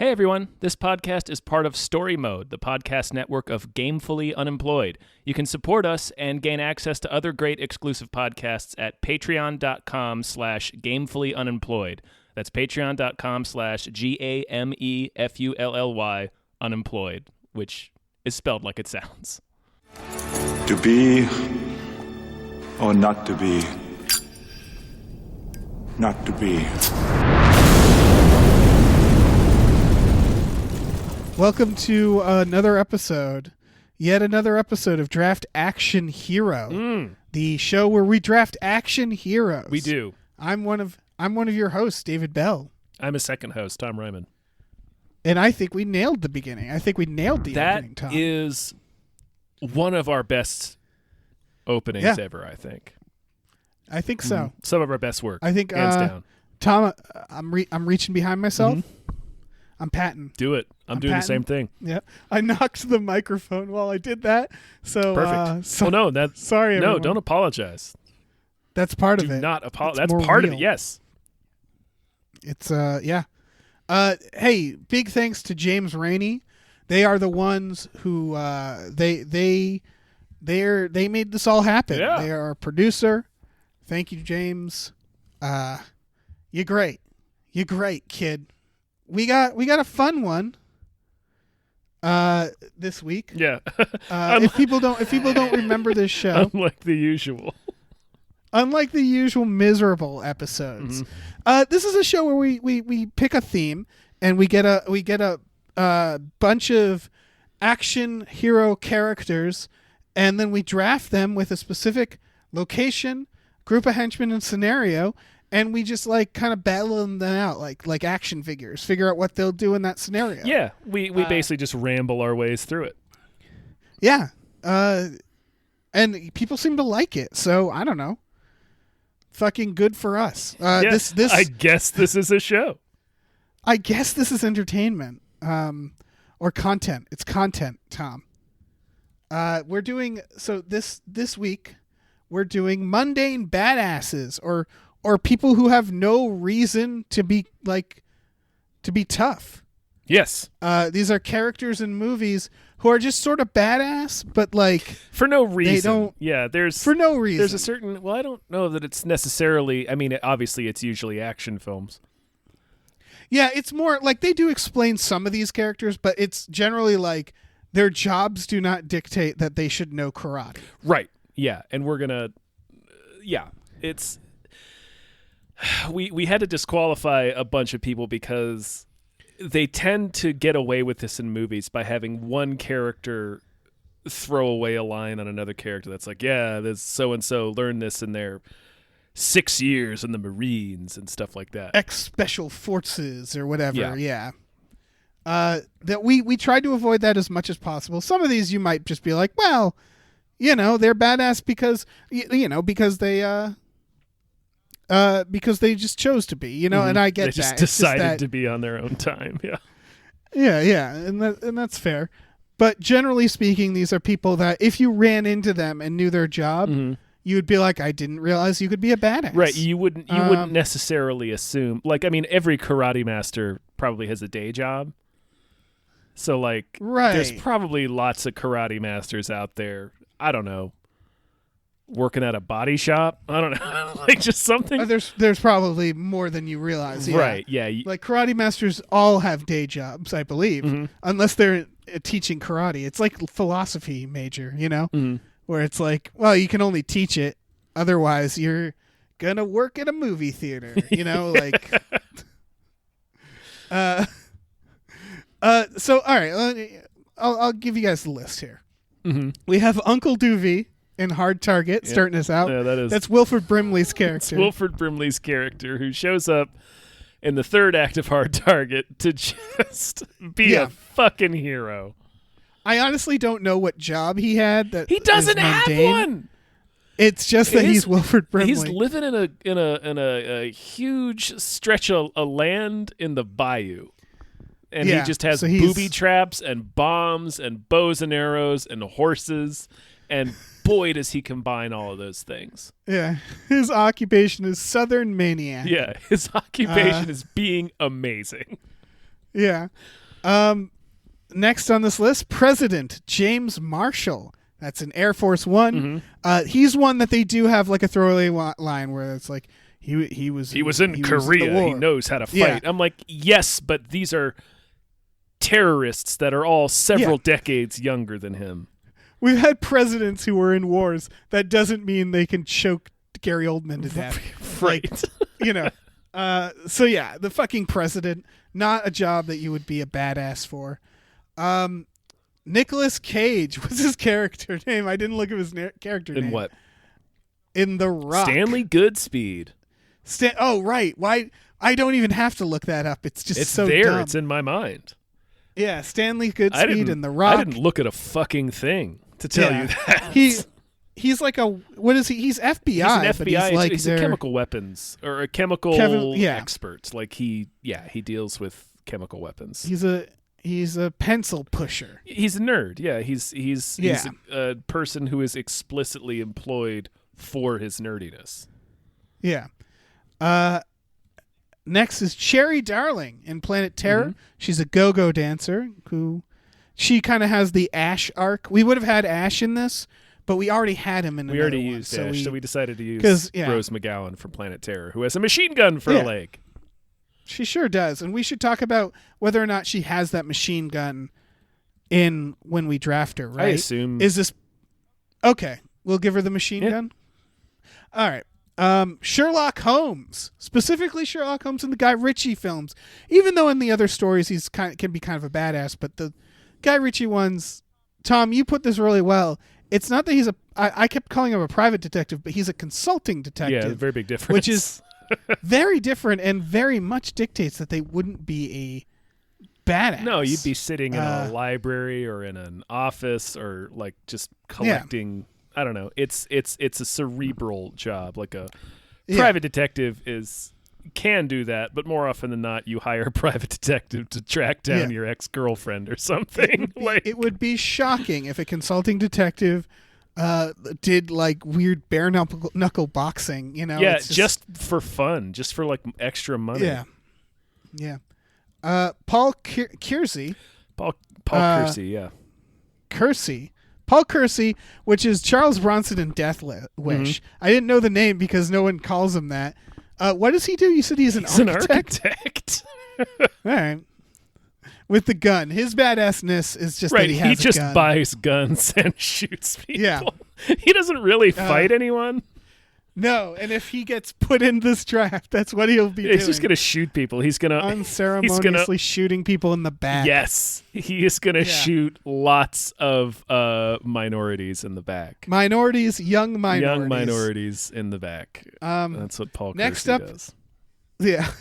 Hey everyone, this podcast is part of Story Mode, the podcast network of Gamefully Unemployed. You can support us and gain access to other great exclusive podcasts at patreon.com/gamefullyunemployed. That's patreon.com/GAMEFULLY unemployed, which is spelled like it sounds. To be or not to be? Not to be. Welcome to yet another episode of Draft Action Hero, the show where we draft action heroes. We do. I'm one of your hosts, David Bell. I'm a second host, Tom Ryman. And I think we nailed the beginning. I think we nailed the opening, Tom. That is one of our best openings ever, I think. I think so. Some of our best work. I think hands down. Tom, I'm reaching behind myself. I'm patting. Do it. I'm doing patting. the same thing. Yeah, I knocked the microphone while I did that. So perfect. Sorry, everyone. No, don't apologize. That's part Do of it. not apologize. It's That's more part real. of it. Yes. It's yeah. Hey, big thanks to James Rainey. They are the ones who they made this all happen. Yeah. They are our producer. Thank you, James. You're great. You're great, kid. We got a fun one this week. Yeah. If people don't remember this show, Unlike the usual miserable episodes. This is a show where we pick a theme and we get a bunch of action hero characters, and then we draft them with a specific location, group of henchmen, and scenario. And we just kind of battle them out like action figures, figure out what they'll do in that scenario. Yeah, we basically just ramble our ways through it. Yeah. And people seem to like it. So I don't know. Fucking good for us. This I guess this is a show. I guess this is entertainment. Or content. It's content, Tom. We're doing this week we're doing mundane badasses or people who have no reason to be tough. Yes. These are characters in movies who are just sort of badass, but for no reason. They don't. Yeah, for no reason. There's a certain. Well, I don't know that it's necessarily. I mean, obviously, it's usually action films. Yeah, it's more like they do explain some of these characters, but it's generally their jobs do not dictate that they should know karate. Right. Yeah, and we're gonna. Yeah, it's. We had to disqualify a bunch of people because they tend to get away with this in movies by having one character throw away a line on another character that's like, yeah, this so-and-so learned this in their 6 years in the Marines and stuff like that. Ex-special forces or whatever, yeah. That we tried to avoid that as much as possible. Some of these you might just be like, well, they're badass because because they just chose to be, and I get that. They just decided to be on their own time, yeah. Yeah, and that's fair. But generally speaking, these are people that if you ran into them and knew their job, you would be like, I didn't realize you could be a badass. Right, you wouldn't necessarily assume. Every karate master probably has a day job. So, there's probably lots of karate masters out there, I don't know, working at a body shop. I don't know, just something. There's probably more than you realize. Yeah. Right? Yeah. Karate masters all have day jobs, I believe, unless they're teaching karate. It's like philosophy major, where it's well, you can only teach it, otherwise you're gonna work at a movie theater. So all right, I'll give you guys the list here. We have Uncle Doovie in Hard Target, starting us out. Yeah, that's Wilford Brimley's character. It's Wilford Brimley's character who shows up in the third act of Hard Target to just be a fucking hero. I honestly don't know what job he had. That he doesn't have one. It's just that he's Wilford Brimley. He's living in a huge stretch of land in the bayou. And he just has booby traps and bombs and bows and arrows and horses. And boy, does he combine all of those things. Yeah. His occupation is Southern Maniac. Yeah. His occupation is being amazing. Yeah. Next on this list, President James Marshall. That's in Air Force One. He's one that they do have like a throwaway line where it's like he was in Korea. He knows how to fight. Yeah. I'm like, yes, but these are terrorists that are all several decades younger than him. We've had presidents who were in wars. That doesn't mean they can choke Gary Oldman to death. Right. So yeah, the fucking president, not a job that you would be a badass for. Nicolas Cage, what's his character name? I didn't look at his character name. In what? In The Rock. Stanley Goodspeed. Oh, right. Why? I don't even have to look that up. It's just so there. dumb. It's in my mind. Yeah, Stanley Goodspeed and The Rock. I didn't look at a fucking thing to tell you that. He's like what is he? He's FBI. He's an FBI. But he's like he's a chemical weapons or a chemical expert. Like he deals with chemical weapons. He's a pencil pusher. He's a nerd. Yeah, he's a person who is explicitly employed for his nerdiness. Yeah. Next is Cherry Darling in Planet Terror. She's a go-go dancer who she kind of has the Ash arc. We would have had Ash in this, but we already had him in We already used Ash, so we decided to use Rose McGowan from Planet Terror, who has a machine gun for a leg. She sure does, and we should talk about whether or not she has that machine gun in when we draft her, right? I assume. Is this... Okay, we'll give her the machine gun? All right. Sherlock Holmes, specifically Sherlock Holmes in the Guy Ritchie films. Even though in the other stories he's can be kind of a badass, but the Guy Ritchie ones, Tom, you put this really well. It's not that he's I kept calling him a private detective, but he's a consulting detective. Yeah, very big difference. Which is very different and very much dictates that they wouldn't be a badass. No, you'd be sitting in a library or in an office or like just collecting. Yeah. I don't know. It's a cerebral job. Like a private detective can do that, but more often than not, you hire a private detective to track down your ex-girlfriend or something. It would be shocking if a consulting detective did like weird bare knuckle boxing. You know? Yeah, just for fun, just for like extra money. Yeah. Paul Kersey. Paul Kersey. Yeah. Kersey. Paul Kersey, which is Charles Bronson in Death Wish. I didn't know the name because no one calls him that. What does he do? You said he's an architect? All right. With the gun. His badassness is just that he has a gun. He just buys guns and shoots people. Yeah. He doesn't really fight anyone. No, and if he gets put in this draft, that's what he'll be doing. He's just going to shoot people. He's going to unceremoniously shooting people in the back. Yes, he is going to shoot lots of minorities in the back. Young minorities in the back. That's what Paul next Kersey up does. Yeah.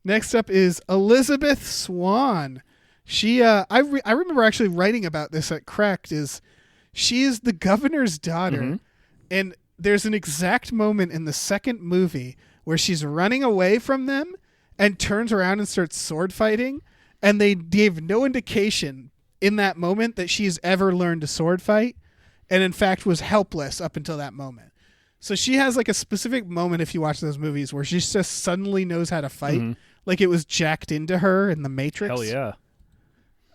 Next up is Elizabeth Swann. She I remember actually writing about this at Cracked. She is the governor's daughter, and there's an exact moment in the second movie where she's running away from them and turns around and starts sword fighting. And they gave no indication in that moment that she's ever learned to sword fight. And in fact was helpless up until that moment. So she has like a specific moment, if you watch those movies, where she just suddenly knows how to fight. Like it was jacked into her in the Matrix. Hell yeah.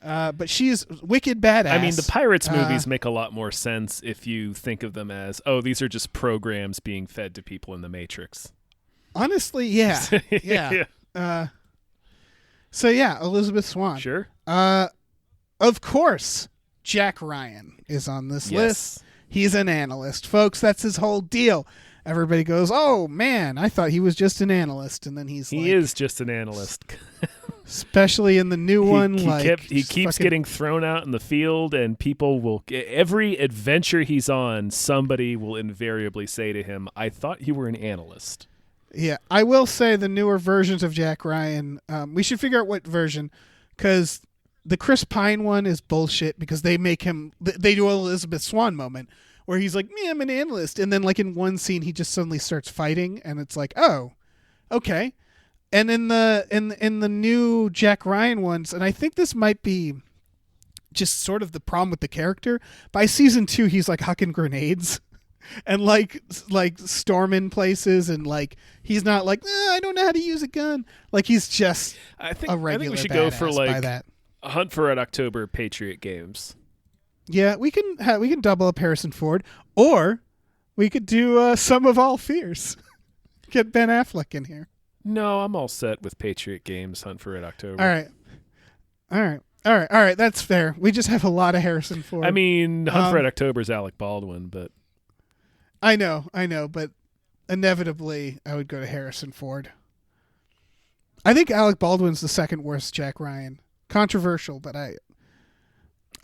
But she's wicked badass. I mean, the Pirates movies make a lot more sense if you think of them as, these are just programs being fed to people in the Matrix. Honestly, yeah. Yeah. So, yeah, Elizabeth Swann. Sure. Of course, Jack Ryan is on this list. He's an analyst. Folks, that's his whole deal. Everybody goes, oh, man, I thought he was just an analyst. And then he is just an analyst. Especially in the new one. He keeps getting thrown out in the field, and people will... Every adventure he's on, somebody will invariably say to him, I thought you were an analyst. Yeah, I will say the newer versions of Jack Ryan, we should figure out what version, because the Chris Pine one is bullshit, because they make him... They do an Elizabeth Swann moment, where he's like, me, I'm an analyst. And then like in one scene, he just suddenly starts fighting, and it's like, oh, okay. And in the new Jack Ryan ones, and I think this might be just sort of the problem with the character, by season 2, he's like hucking grenades. and like storming places, and like he's not like I don't know how to use a gun. Like he's just I think a regular. we should go for badass by like that. a Hunt for Red October Patriot Games. Yeah, we can double up Harrison Ford, or we could do Sum of All Fears. Get Ben Affleck in here. No, I'm all set with Patriot Games, Hunt for Red October. All right. That's fair. We just have a lot of Harrison Ford. I mean, Hunt for Red October is Alec Baldwin, but I know, but inevitably I would go to Harrison Ford. I think Alec Baldwin's the second worst Jack Ryan. Controversial, but I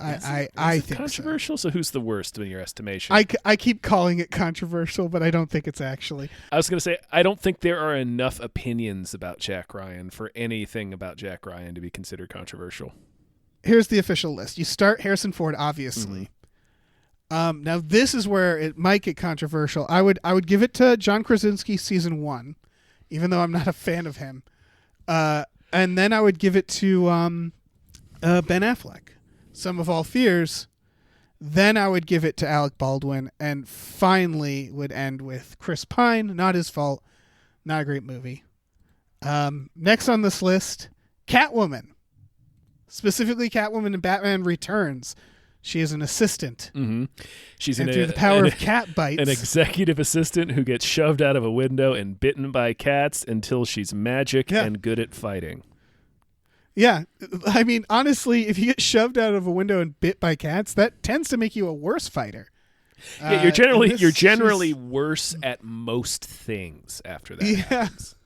think controversial. So who's the worst in your estimation? I keep calling it controversial, but I don't think it's actually. I was going to say I don't think there are enough opinions about Jack Ryan for anything about Jack Ryan to be considered controversial. Here's the official list. You start Harrison Ford, obviously. Now this is where it might get controversial. I would give it to John Krasinski season 1, even though I'm not a fan of him. And then I would give it to Ben Affleck. Sum of All Fears. Then I would give it to Alec Baldwin, and finally would end with Chris Pine. Not his fault. Not a great movie. Next on this list, Catwoman. Specifically, Catwoman in Batman Returns. She is an assistant. Mm-hmm. She's through the power of cat bites. An executive assistant who gets shoved out of a window and bitten by cats until she's magic and good at fighting. Yeah, I mean, honestly, if you get shoved out of a window and bit by cats, that tends to make you a worse fighter. Yeah, you're generally worse at most things after that. Happens.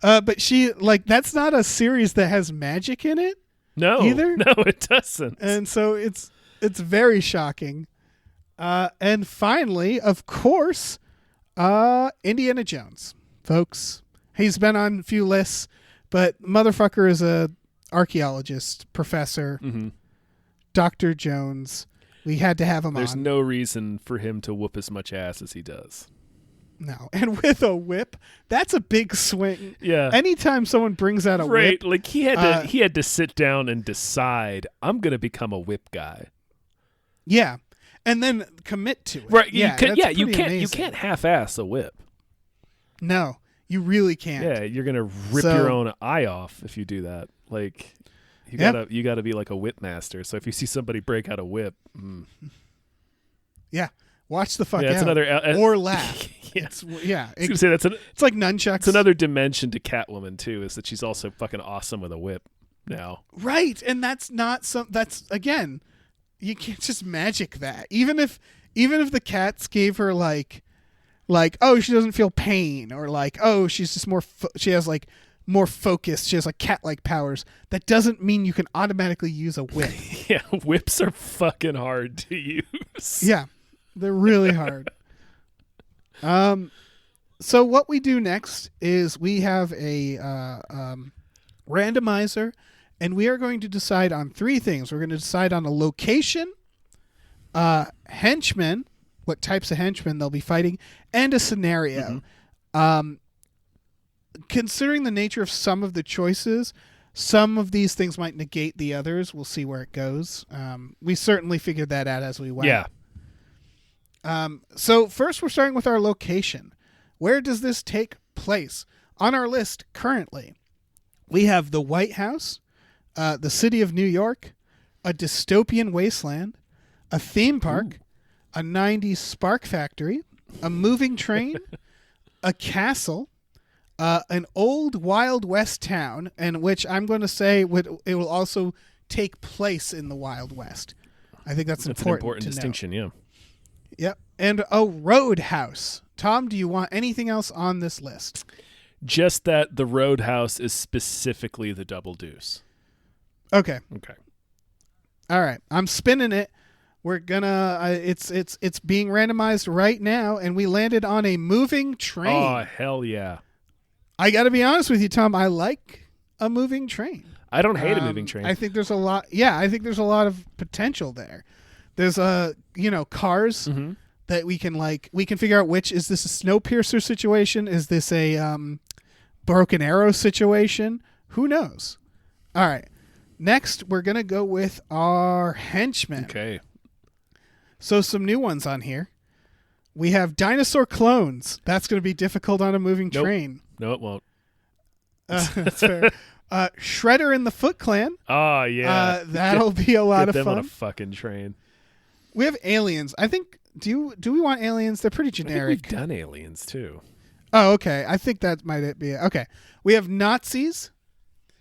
But she that's not a series that has magic in it. No, either. No, it doesn't. And so it's very shocking. And finally, of course, Indiana Jones, folks. He's been on a few lists. But motherfucker is a archaeologist, professor, Dr. Jones. We had to have him on. There's no reason for him to whoop as much ass as he does. No. And with a whip, that's a big swing. Yeah. Anytime someone brings out a whip. Like he had to sit down and decide, I'm going to become a whip guy. Yeah. And then commit to it. Right. You can't half-ass a whip. No. You really can't. Yeah, you're gonna rip your own eye off if you do that. Like, you gotta be like a whip master. So if you see somebody break out a whip, yeah, watch the fuck out. It's another or laugh. It's like nunchucks. It's another dimension to Catwoman too. Is that she's also fucking awesome with a whip now. Right, and that's not some. That's again, you can't just magic that. Even if the cats gave her like oh, she doesn't feel pain, or like oh, she's just she has like more focus, she has like cat-like powers. That doesn't mean you can automatically use a whip. Yeah, whips are fucking hard to use. Yeah, they're really hard. So what we do next is we have a randomizer, and we are going to decide on 3 things. We're going to decide on a location, henchmen, what types of henchmen they'll be fighting, and a scenario. Considering the nature of some of the choices, some of these things might negate the others. We'll see where it goes. We certainly figured that out as we went. Yeah. So first we're starting with our location. Where does this take place? On our list currently, we have the White House, the city of New York, a dystopian wasteland, a theme park, a 90s spark factory, a moving train, a castle, an old Wild West town, and which I'm going to say it will also take place in the Wild West. I think that's an important distinction, yeah. Yep. And a roadhouse. Tom, do you want anything else on this list? Just that the roadhouse is specifically the double deuce. Okay. All right. I'm spinning it. We're gonna. It's being randomized right now, and we landed on a moving train. Oh hell yeah! I got to be honest with you, Tom. I like a moving train. I don't hate a moving train. I think there's a lot. Yeah, I think there's a lot of potential there. There's cars that we can figure out which is this a Snowpiercer situation? Is this a Broken Arrow situation? Who knows? All right. Next, we're gonna go with our henchmen. Okay. So some new ones on here. We have dinosaur clones. That's going to be difficult on a moving Nope. train. No, it won't. That's fair. Shredder and the Foot Clan. Oh, yeah. That'll be a lot Get of them fun. on a fucking train. We have aliens. I think. Do we want aliens? They're pretty I think generic. we've done aliens, too. Oh, okay. I think that might be it. Okay. We have Nazis.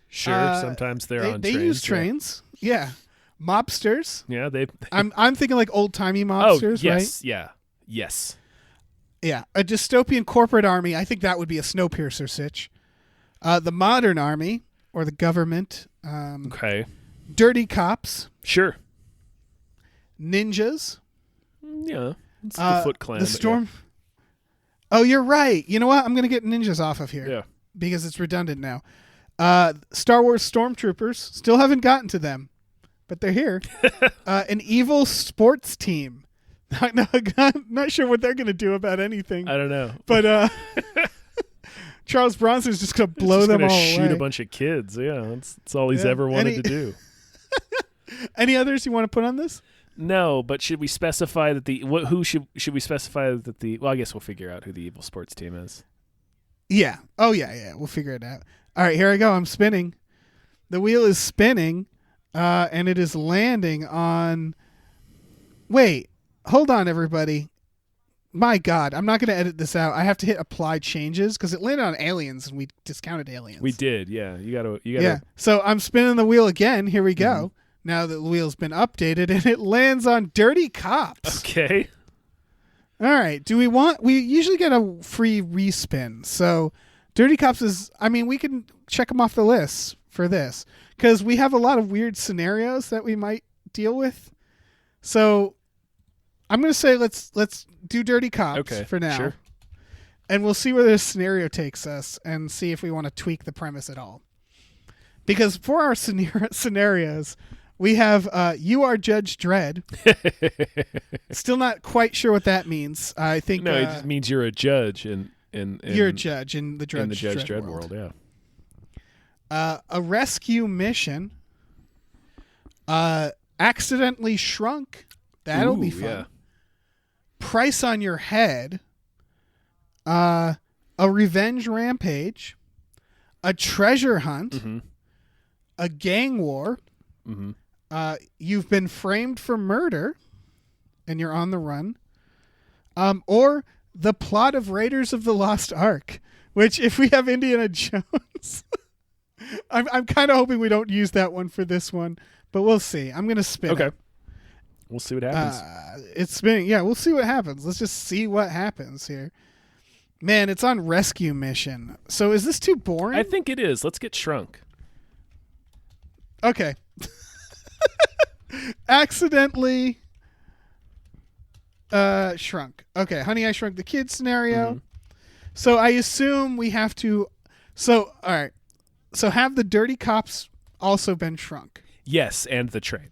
Sure, sometimes they're on they trains. use trains. Yeah. Mobsters. Yeah, they... I'm thinking like old timey mobsters, oh, right? yes, yeah. Yes. Yeah. A dystopian corporate army. I think that would be a Snowpiercer sitch. The modern army or the government. Okay. Dirty cops. Sure. Ninjas. Yeah. It's the Foot Clan. The storm. Oh, you're right. You know what? I'm going to get ninjas off of here. Yeah. Because it's redundant now. Star Wars stormtroopers. Still haven't gotten to them, but they're here. An evil sports team. Not sure what they're going to do about anything. I don't know. But Charles Bronson's just going to blow them all shoot away. a bunch of kids. Yeah, that's all he's Yeah. ever wanted to do. Any others you want to put on this? No, but should we specify that who should we specify that well, I guess we'll figure out who the evil sports team is. Yeah. Oh, yeah. We'll figure it out. All right, here I go. I'm spinning. The wheel is spinning, and it is landing on... Wait. Hold on, everybody. My God. I'm not going to edit this out. I have to hit apply changes because it landed on aliens, and we discounted aliens. We did, yeah. You gotta. Yeah. So I'm spinning the wheel again. Here we go. Now that the wheel's been updated, and it lands on dirty cops. Okay. All right. We usually get a free respin. So Dirty Cops is, we can check them off the list for this because we have a lot of weird scenarios that we might deal with. So I'm going to say let's do Dirty Cops for now. Sure. And we'll see where this scenario takes us and see if we want to tweak the premise at all. Because for our scenarios, we have You Are Judge Dredd. Still not quite sure what that means. I think no, it just means you're a judge in you're a judge in the Judge Dredd world. Yeah. A rescue mission. Accidentally Shrunk. That'll be fun. Yeah. Price on Your Head. A revenge rampage. A treasure hunt. Mm-hmm. A gang war. Mm-hmm. You've been framed for murder, and you're on the run. Or the plot of Raiders of the Lost Ark, which if we have Indiana Jones, I'm kind of hoping we don't use that one for this one, but we'll see. I'm gonna spin. Okay. It. We'll see what happens. It's spinning. Yeah, we'll see what happens. Let's just see what happens here. Man, it's on rescue mission. So is this too boring? I think it is. Let's get Shrunk. Okay. Accidentally Shrunk. Okay, Honey, I Shrunk the Kids scenario. Mm-hmm. So I assume we have to... So, all right. So have the Dirty Cops also been shrunk? Yes, and the train.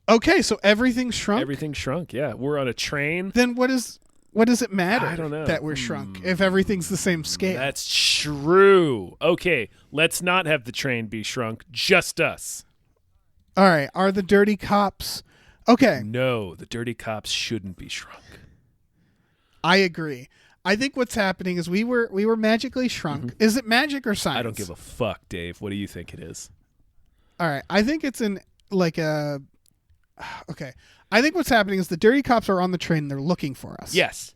Okay, so everything's shrunk? Everything's shrunk, yeah. We're on a train. Then what does it matter I don't know. that we're shrunk if everything's the same scale? That's true. Okay, let's not have the train be shrunk. Just us. All right, are the Dirty Cops... Okay. No, the Dirty Cops shouldn't be shrunk. I agree. I think what's happening is we were magically shrunk. Mm-hmm. Is it magic or science? I don't give a fuck, Dave. What do you think it is? All right. I think it's in like a... Okay. I think what's happening is the Dirty Cops are on the train and they're looking for us. Yes.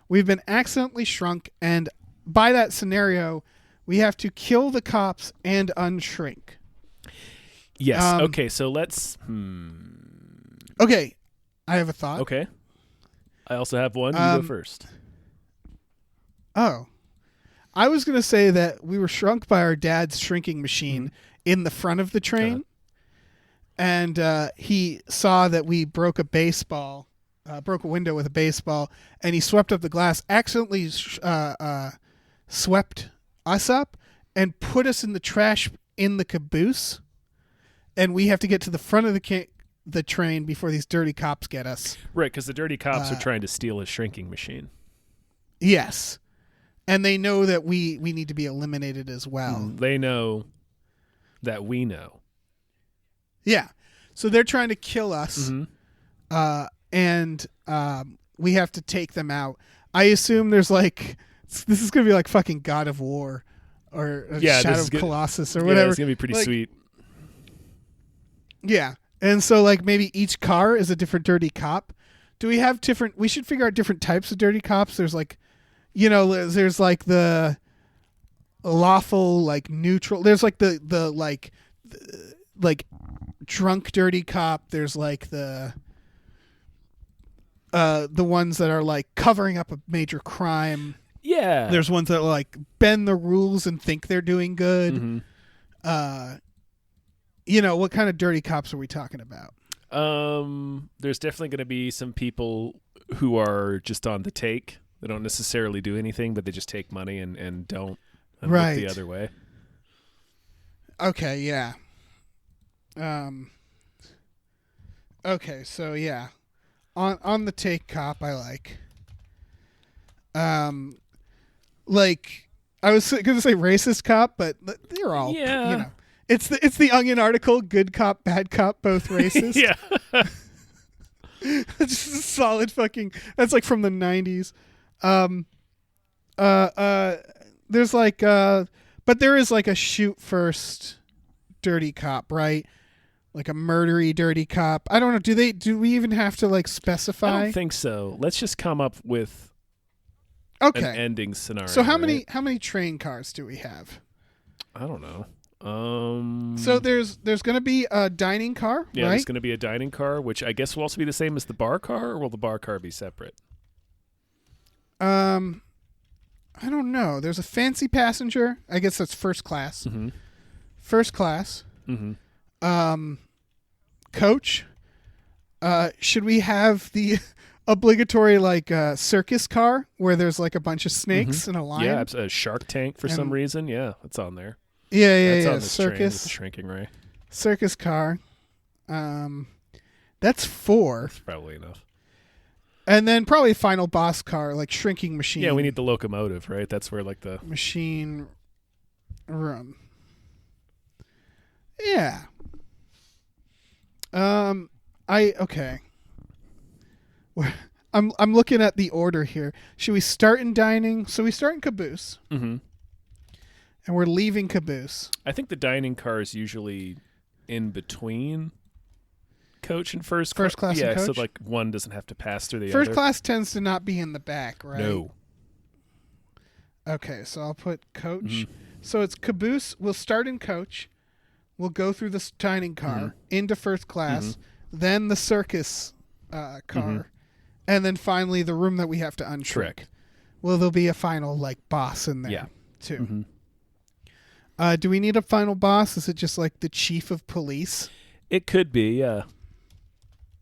We've been accidentally shrunk, and by that scenario, we have to kill the cops and unshrink. Yes. Okay, so let's... Okay. I have a thought. Okay. I also have one. You go first. Oh. I was going to say that we were shrunk by our dad's shrinking machine in the front of the train. And he saw that we broke a window with a baseball, and he swept up the glass, accidentally swept us up and put us in the trash in the caboose. And we have to get to the front of the train before these dirty cops get us. Right, because the dirty cops are trying to steal his shrinking machine. Yes. And they know that we need to be eliminated as well. They know that we know. Yeah. So they're trying to kill us. And and we have to take them out. I assume there's like this is gonna be like fucking God of War or Shadow of Colossus or whatever. Yeah, it's gonna be pretty sweet. Yeah, and so like maybe each car is a different dirty cop. Do we have different? We should figure out different types of dirty cops. There's like, there's like the lawful, like neutral. There's like the like drunk dirty cop. There's like the ones that are like covering up a major crime. Yeah. There's ones that like bend the rules and think they're doing good. Mm-hmm. What kind of dirty cops are we talking about? There's definitely going to be some people who are just on the take. They don't necessarily do anything, but they just take money and don't look the other way. Okay, yeah. Okay, so yeah. On the take cop I like. Like I was going to say racist cop, but they're all It's the Onion article, good cop, bad cop, both racist. Yeah. It's just a solid fucking that's like from the 90s. There's like but there is like a shoot first dirty cop, right? Like a murdery dirty cop. I don't know, do we even have to like specify? I don't think so. Let's just come up with an ending scenario. So how many train cars do we have? I don't know. So there's going to be a dining car, yeah, right? There's going to be a dining car, which I guess will also be the same as the bar car, or will the bar car be separate? I don't know. There's a fancy passenger. I guess that's first class. Mm-hmm. First class. Mm-hmm. Coach. Should we have the obligatory like circus car where there's like a bunch of snakes and a lion? Yeah, a Shark Tank for some reason. Yeah, that's on there. Yeah. On this train with Circus. the shrinking ray. Circus car. That's 4. That's probably enough. And then probably final boss car, like shrinking machine. Yeah, we need the locomotive, right? That's where like the machine room. Yeah. Okay. I'm looking at the order here. Should we start in dining? So we start in caboose. Mm-hmm. And we're leaving caboose. I think the dining car is usually in between coach and first class. Yeah, and coach? so like one doesn't have to pass through the First other. class tends to not be in the back, right? No. Okay, so I'll put coach. Mm-hmm. So it's caboose. We'll start in coach. We'll go through the dining car into first class, then the circus car, and then finally the room that we have to unshrink. Well, there'll be a final like boss in there too. Mm-hmm. Do we need a final boss? Is it just like the chief of police? It could be, yeah.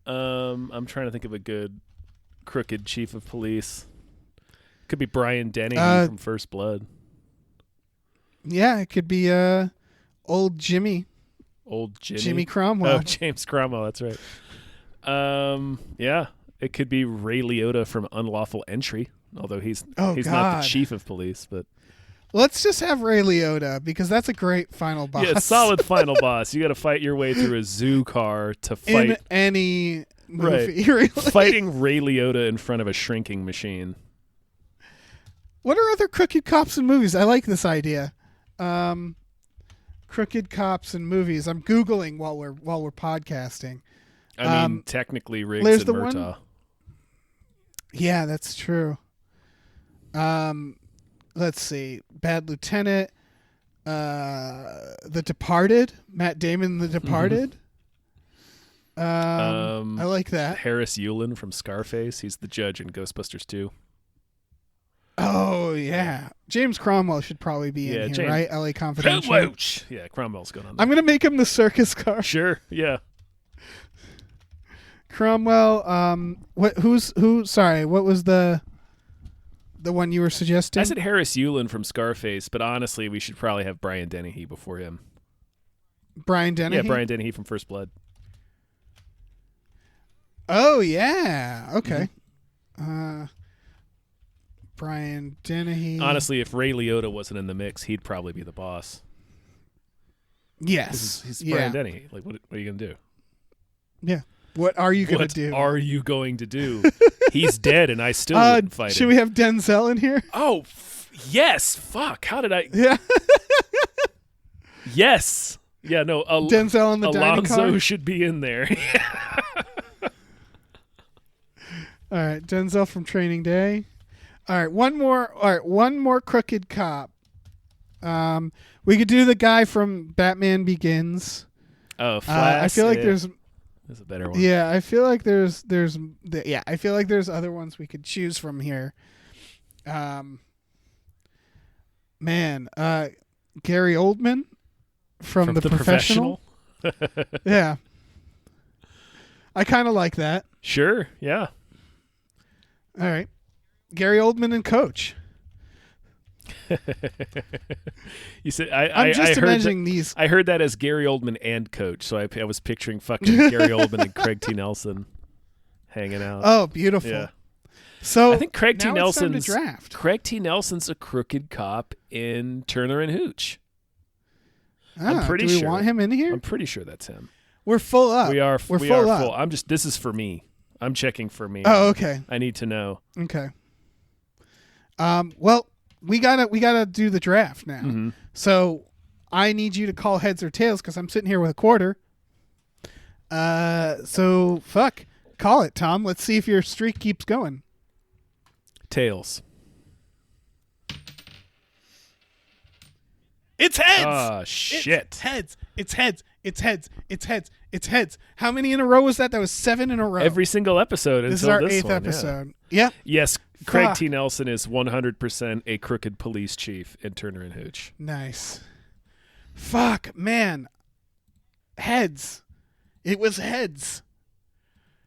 I'm trying to think of a good crooked chief of police. Could be Brian Denny from First Blood. Yeah, it could be old Jimmy. Old Jimmy. Jimmy Cromwell. Oh, James Cromwell, that's right. Yeah, it could be Ray Liotta from Unlawful Entry, although he's not the chief of police, but let's just have Ray Liotta because that's a great final boss. Yeah, solid final boss. You got to fight your way through a zoo car to fight in any movie. Right. Really. Fighting Ray Liotta in front of a shrinking machine. What are other crooked cops in movies? I like this idea. Crooked cops in movies. I'm googling while we're podcasting. I mean, technically, Riggs and Murtaugh. Yeah, that's true. Let's see. Bad Lieutenant. The Departed. Matt Damon, The Departed. I like that. Harris Yulin from Scarface. He's the judge in Ghostbusters 2. Oh, yeah. James Cromwell should probably be in here, right? LA Confidential. Yeah, Cromwell's going on there. I'm going to make him the circus car. Sure, yeah. Cromwell, sorry, what was the one you were suggesting? I said Harris Yulin from Scarface, but honestly, we should probably have Brian Dennehy before him. Brian Dennehy? Yeah, Brian Dennehy from First Blood. Oh, yeah. Okay. Brian Dennehy. Honestly, if Ray Liotta wasn't in the mix, he'd probably be the boss. Yes. He's Brian Dennehy. Like, what are you going to do? Yeah. What are you going to do? What are you going to do? He's dead, and I still wouldn't fight should him. we have Denzel in here? Oh, yes. Fuck. How did I? Yeah. Yes. Yeah. No. Denzel in the dining car. Alonzo should be in there. All right, Denzel from Training Day. All right, one more crooked cop. We could do the guy from Batman Begins. Oh, Flash. I feel like there's a better one. Yeah, I feel like there's other ones we could choose from here. Gary Oldman from the Professional. Yeah. I kind of like that. Sure, yeah. All right. Gary Oldman and Coach. You said I'm just imagining these. I heard that as Gary Oldman and Coach, so I was picturing fucking Gary Oldman and Craig T. Nelson hanging out. Oh, beautiful. Yeah. So I think Craig T. now it's time to draft. Craig T. Nelson's a crooked cop in Turner and Hooch. I'm pretty sure. Do sure. we want him in here? I'm pretty sure that's him. We're full up. We are full full. up. This is for me. I'm checking for me. Oh, okay. I need to know. Okay. Well, we gotta do the draft now. Mm-hmm. So I need you to call heads or tails because I'm sitting here with a quarter. So fuck, call it, Tom. Let's see if your streak keeps going. Tails. It's heads. Oh shit. It's heads. It's heads. It's heads. It's heads. It's heads. How many in a row was that? That was 7 in a row. Every single episode This until is our this 8th one, episode. Yeah. Yes, Craig Fuck. T. Nelson is 100% a crooked police chief in Turner and Hooch. Nice. Fuck, man. Heads. It was heads.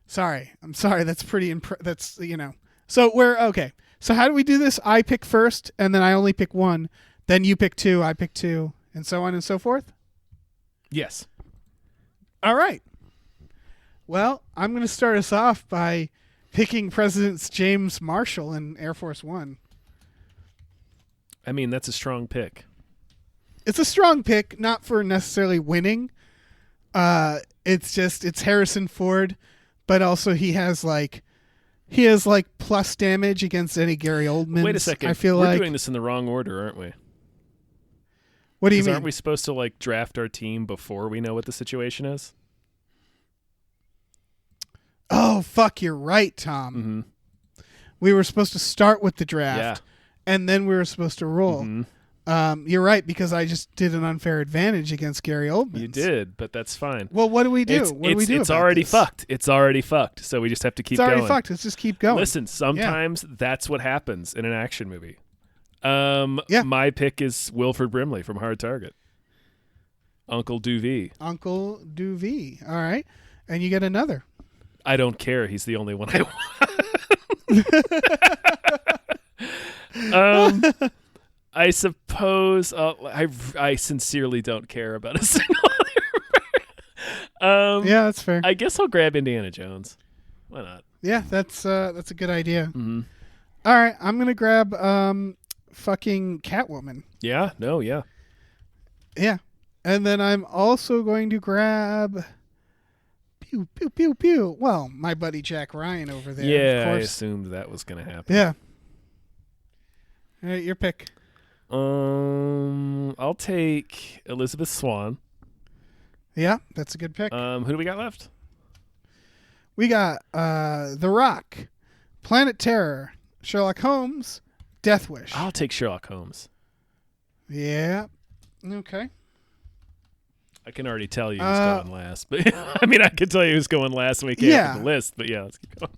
Sorry. I'm sorry. That's pretty that's, So we're okay. So how do we do this? I pick first and then I only pick one. Then you pick 2, I pick 2, and so on and so forth? Yes. All right. Well, I'm going to start us off by picking President James Marshall in Air Force One. I mean, that's a strong pick. It's a strong pick, not for necessarily winning. It's Harrison Ford, but also he has plus damage against any Gary Oldman. Wait a second. I feel we're doing this in the wrong order, aren't we? What do you mean? Aren't we supposed to draft our team before we know what the situation is? Oh, fuck, you're right, Tom. Mm-hmm. We were supposed to start with the draft, and then we were supposed to roll. Mm-hmm. You're right, because I just did an unfair advantage against Gary Oldman. You did, but that's fine. Well, what do we do? It's already fucked. It's already fucked, so we just have to keep going. It's already fucked. Let's just keep going. Listen, sometimes that's what happens in an action movie. My pick is Wilford Brimley from Hard Target. Uncle Duvee. Uncle Duvee. All right. And you get another. I don't care. He's the only one I want. I suppose I sincerely don't care about a single other. Yeah, that's fair. I guess I'll grab Indiana Jones. Why not? Yeah, that's a good idea. Mm-hmm. All right, I'm going to grab fucking Catwoman. Yeah, no, yeah. Yeah. And then I'm also going to grab pew, pew, pew, pew. Well, my buddy Jack Ryan over there. Yeah, of course. I assumed that was going to happen. Yeah. All right, your pick. I'll take Elizabeth Swann. Yeah, that's a good pick. Who do we got left? We got The Rock, Planet Terror, Sherlock Holmes, Death Wish. I'll take Sherlock Holmes. Yeah. Okay. I can already tell you who's going last, but I mean, I can tell you who's going last when we can't get the list. But yeah, let's keep going.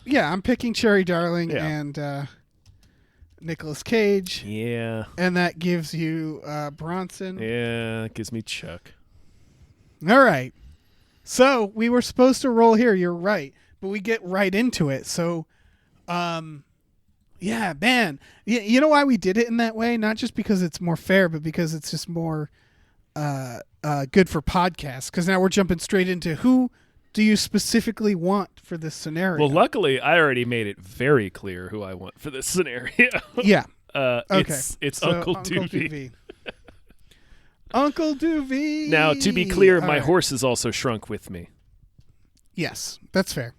Yeah, I'm picking Cherry Darling and Nicolas Cage. Yeah. And that gives you Bronson. Yeah, that gives me Chuck. All right. So we were supposed to roll here. You're right, but we get right into it. So, yeah, man. You know why we did it in that way? Not just because it's more fair, but because it's just more good for podcasts. Because now we're jumping straight into who do you specifically want for this scenario? Well, luckily, I already made it very clear who I want for this scenario. Yeah. Okay. It's so Uncle Duvee. Uncle Duvee. Now, to be clear, my horse is also shrunk with me. Yes, that's fair.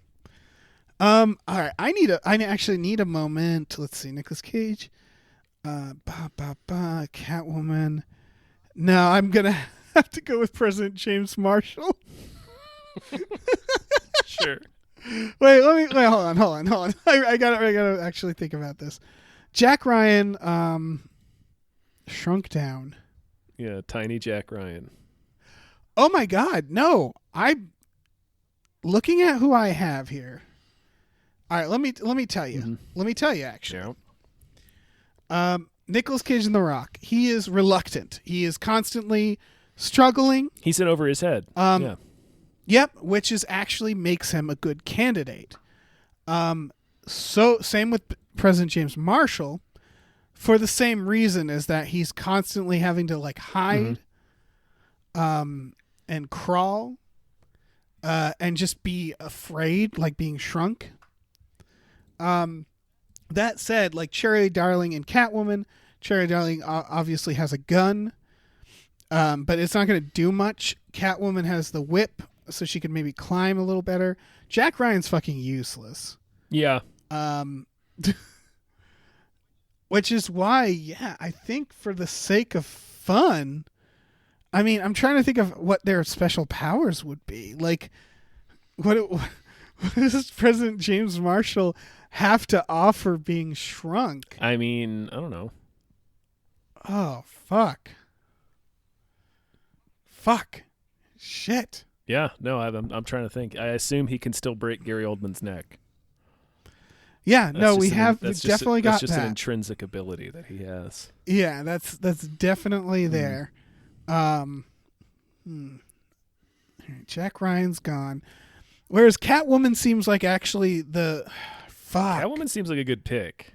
All right, I actually need a moment. Let's see, Nicolas Cage, Catwoman. No, I'm gonna have to go with President James Marshall. Sure. Wait, hold on. I gotta actually think about this. Jack Ryan, shrunk down. Yeah, tiny Jack Ryan. Oh my God, no! I'm looking at who I have here. All right, let me tell you. Mm-hmm. Let me tell you actually. Yeah. Nicolas Cage in The Rock. He is reluctant. He is constantly struggling. He's in over his head. Yeah. Yep, which is actually makes him a good candidate. So same with President James Marshall, for the same reason as that he's constantly having to like hide, and crawl, and just be afraid, like being shrunk. That said, like Cherry Darling and Catwoman, Cherry Darling obviously has a gun, but it's not going to do much. Catwoman has the whip, so she can maybe climb a little better. Jack Ryan's fucking useless. Yeah. Which is why, yeah, I think for the sake of fun, I mean, I'm trying to think of what their special powers would be. Like, what does President James Marshall have to offer being shrunk? I mean, I don't know. Oh, fuck. Shit. Yeah, no, I'm trying to think. I assume he can still break Gary Oldman's neck. Yeah, That's we've definitely got that. That's just an intrinsic ability that he has. Yeah, that's definitely there. Jack Ryan's gone. Whereas Catwoman seems like actually the fuck. Catwoman seems like a good pick.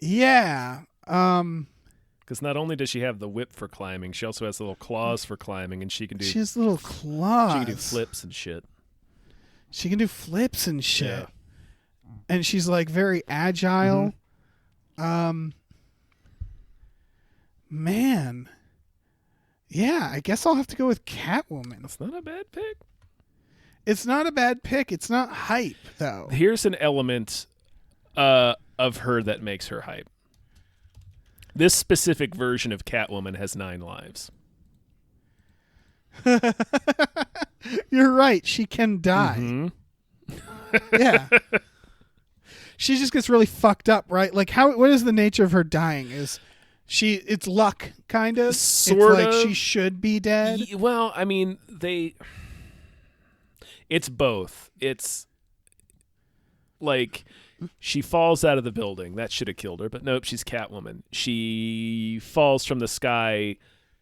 Yeah. Because not only does she have the whip for climbing, she also has little claws for climbing, and she has little claws. She can do flips and shit. Yeah. And she's like very agile. Man. Yeah, I guess I'll have to go with Catwoman. That's not a bad pick. It's not a bad pick. It's not hype, though. Here's an element of her that makes her hype. This specific version of Catwoman has 9 lives. You're right. She can die. Mm-hmm. Yeah. She just gets really fucked up, right? Like, what is the nature of her dying? It's luck, kind of? Sort of. Like she should be dead? Well, I mean, it's both. It's like she falls out of the building. That should have killed her, but nope, she's Catwoman. She falls from the sky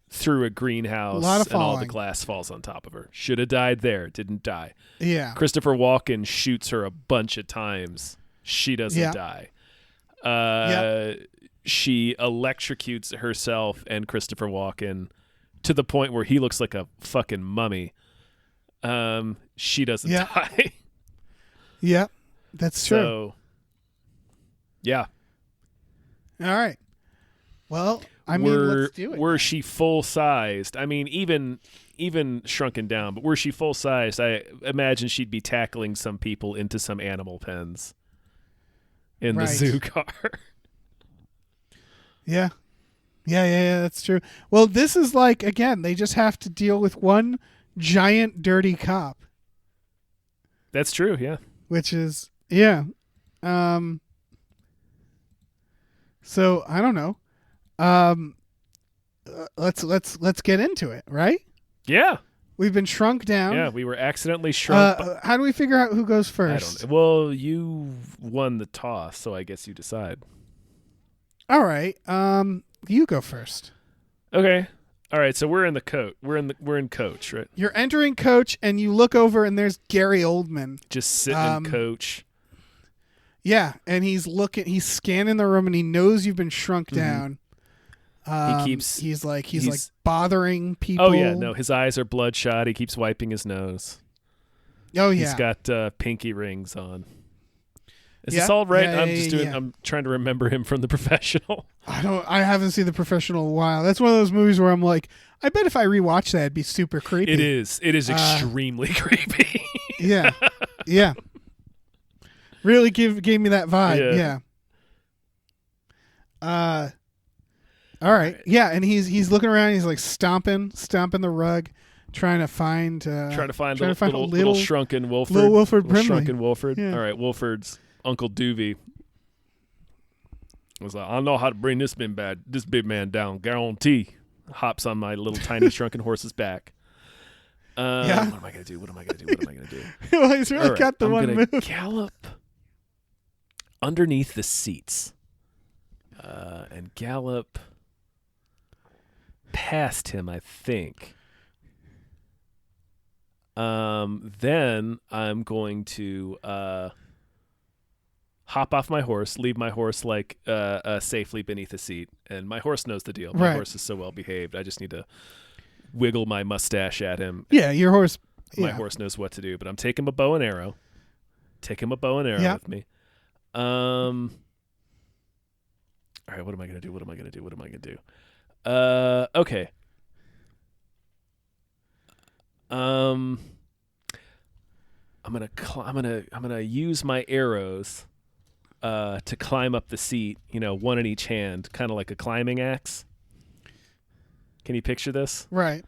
through a greenhouse, and all the glass falls on top of her. Should have died there. Didn't die. Yeah. Christopher Walken shoots her a bunch of times. She doesn't die. She electrocutes herself and Christopher Walken to the point where he looks like a fucking mummy. She doesn't die. Yeah, that's true. So, yeah. All right. Well, I mean, let's do it. Were she full-sized? I mean, even shrunken down, but were she full-sized, I imagine she'd be tackling some people into some animal pens in the zoo car. Yeah, that's true. Well, this is like, again, they just have to deal with one giant dirty cop. That's true, yeah. Which is, yeah. So I don't know. Let's get into it, right? Yeah. We've been shrunk down. Yeah, we were accidentally shrunk. How do we figure out who goes first? I don't know. Well, you won the toss, so I guess you decide. All right. You go first. Okay. All right. So we're in the coach. We're in coach, right? You're entering coach, and you look over, and there's Gary Oldman just sitting in coach. Yeah, and he's scanning the room, and he knows you've been shrunk down. He's like bothering people. Oh yeah, no, his eyes are bloodshot. He keeps wiping his nose. Oh yeah, he's got pinky rings on. Is this all right? I'm trying to remember him from The Professional. I haven't seen The Professional in a while. That's one of those movies where I'm like, I bet if I rewatch that, it'd be super creepy. It is extremely creepy. Yeah. Yeah. Really gave me that vibe. Yeah. All right. Yeah, and he's looking around, he's like stomping the rug, trying to find little shrunken Wilford. Little Wilford Little Brimley. shrunken Wilford. Yeah. All right, Wilford's Uncle Doovie was like, I know how to bring this big man down, guarantee. Hops on my little tiny shrunken horse's back. Yeah. What am I gonna do? What am I gonna do? Well, he's really All right, got the I'm one gonna move. gallop underneath the seats and gallop past him, I think. Then I'm going to hop off my horse, leave my horse safely beneath a seat, and my horse knows the deal. My horse is so well behaved. I just need to wiggle my mustache at him. Yeah, your horse. My horse knows what to do, but I'm taking a bow and arrow. With me. All right, what am I gonna do? Okay. I'm gonna use my arrows to climb up the seat. One in each hand, kind of like a climbing axe. Can you picture this? Right.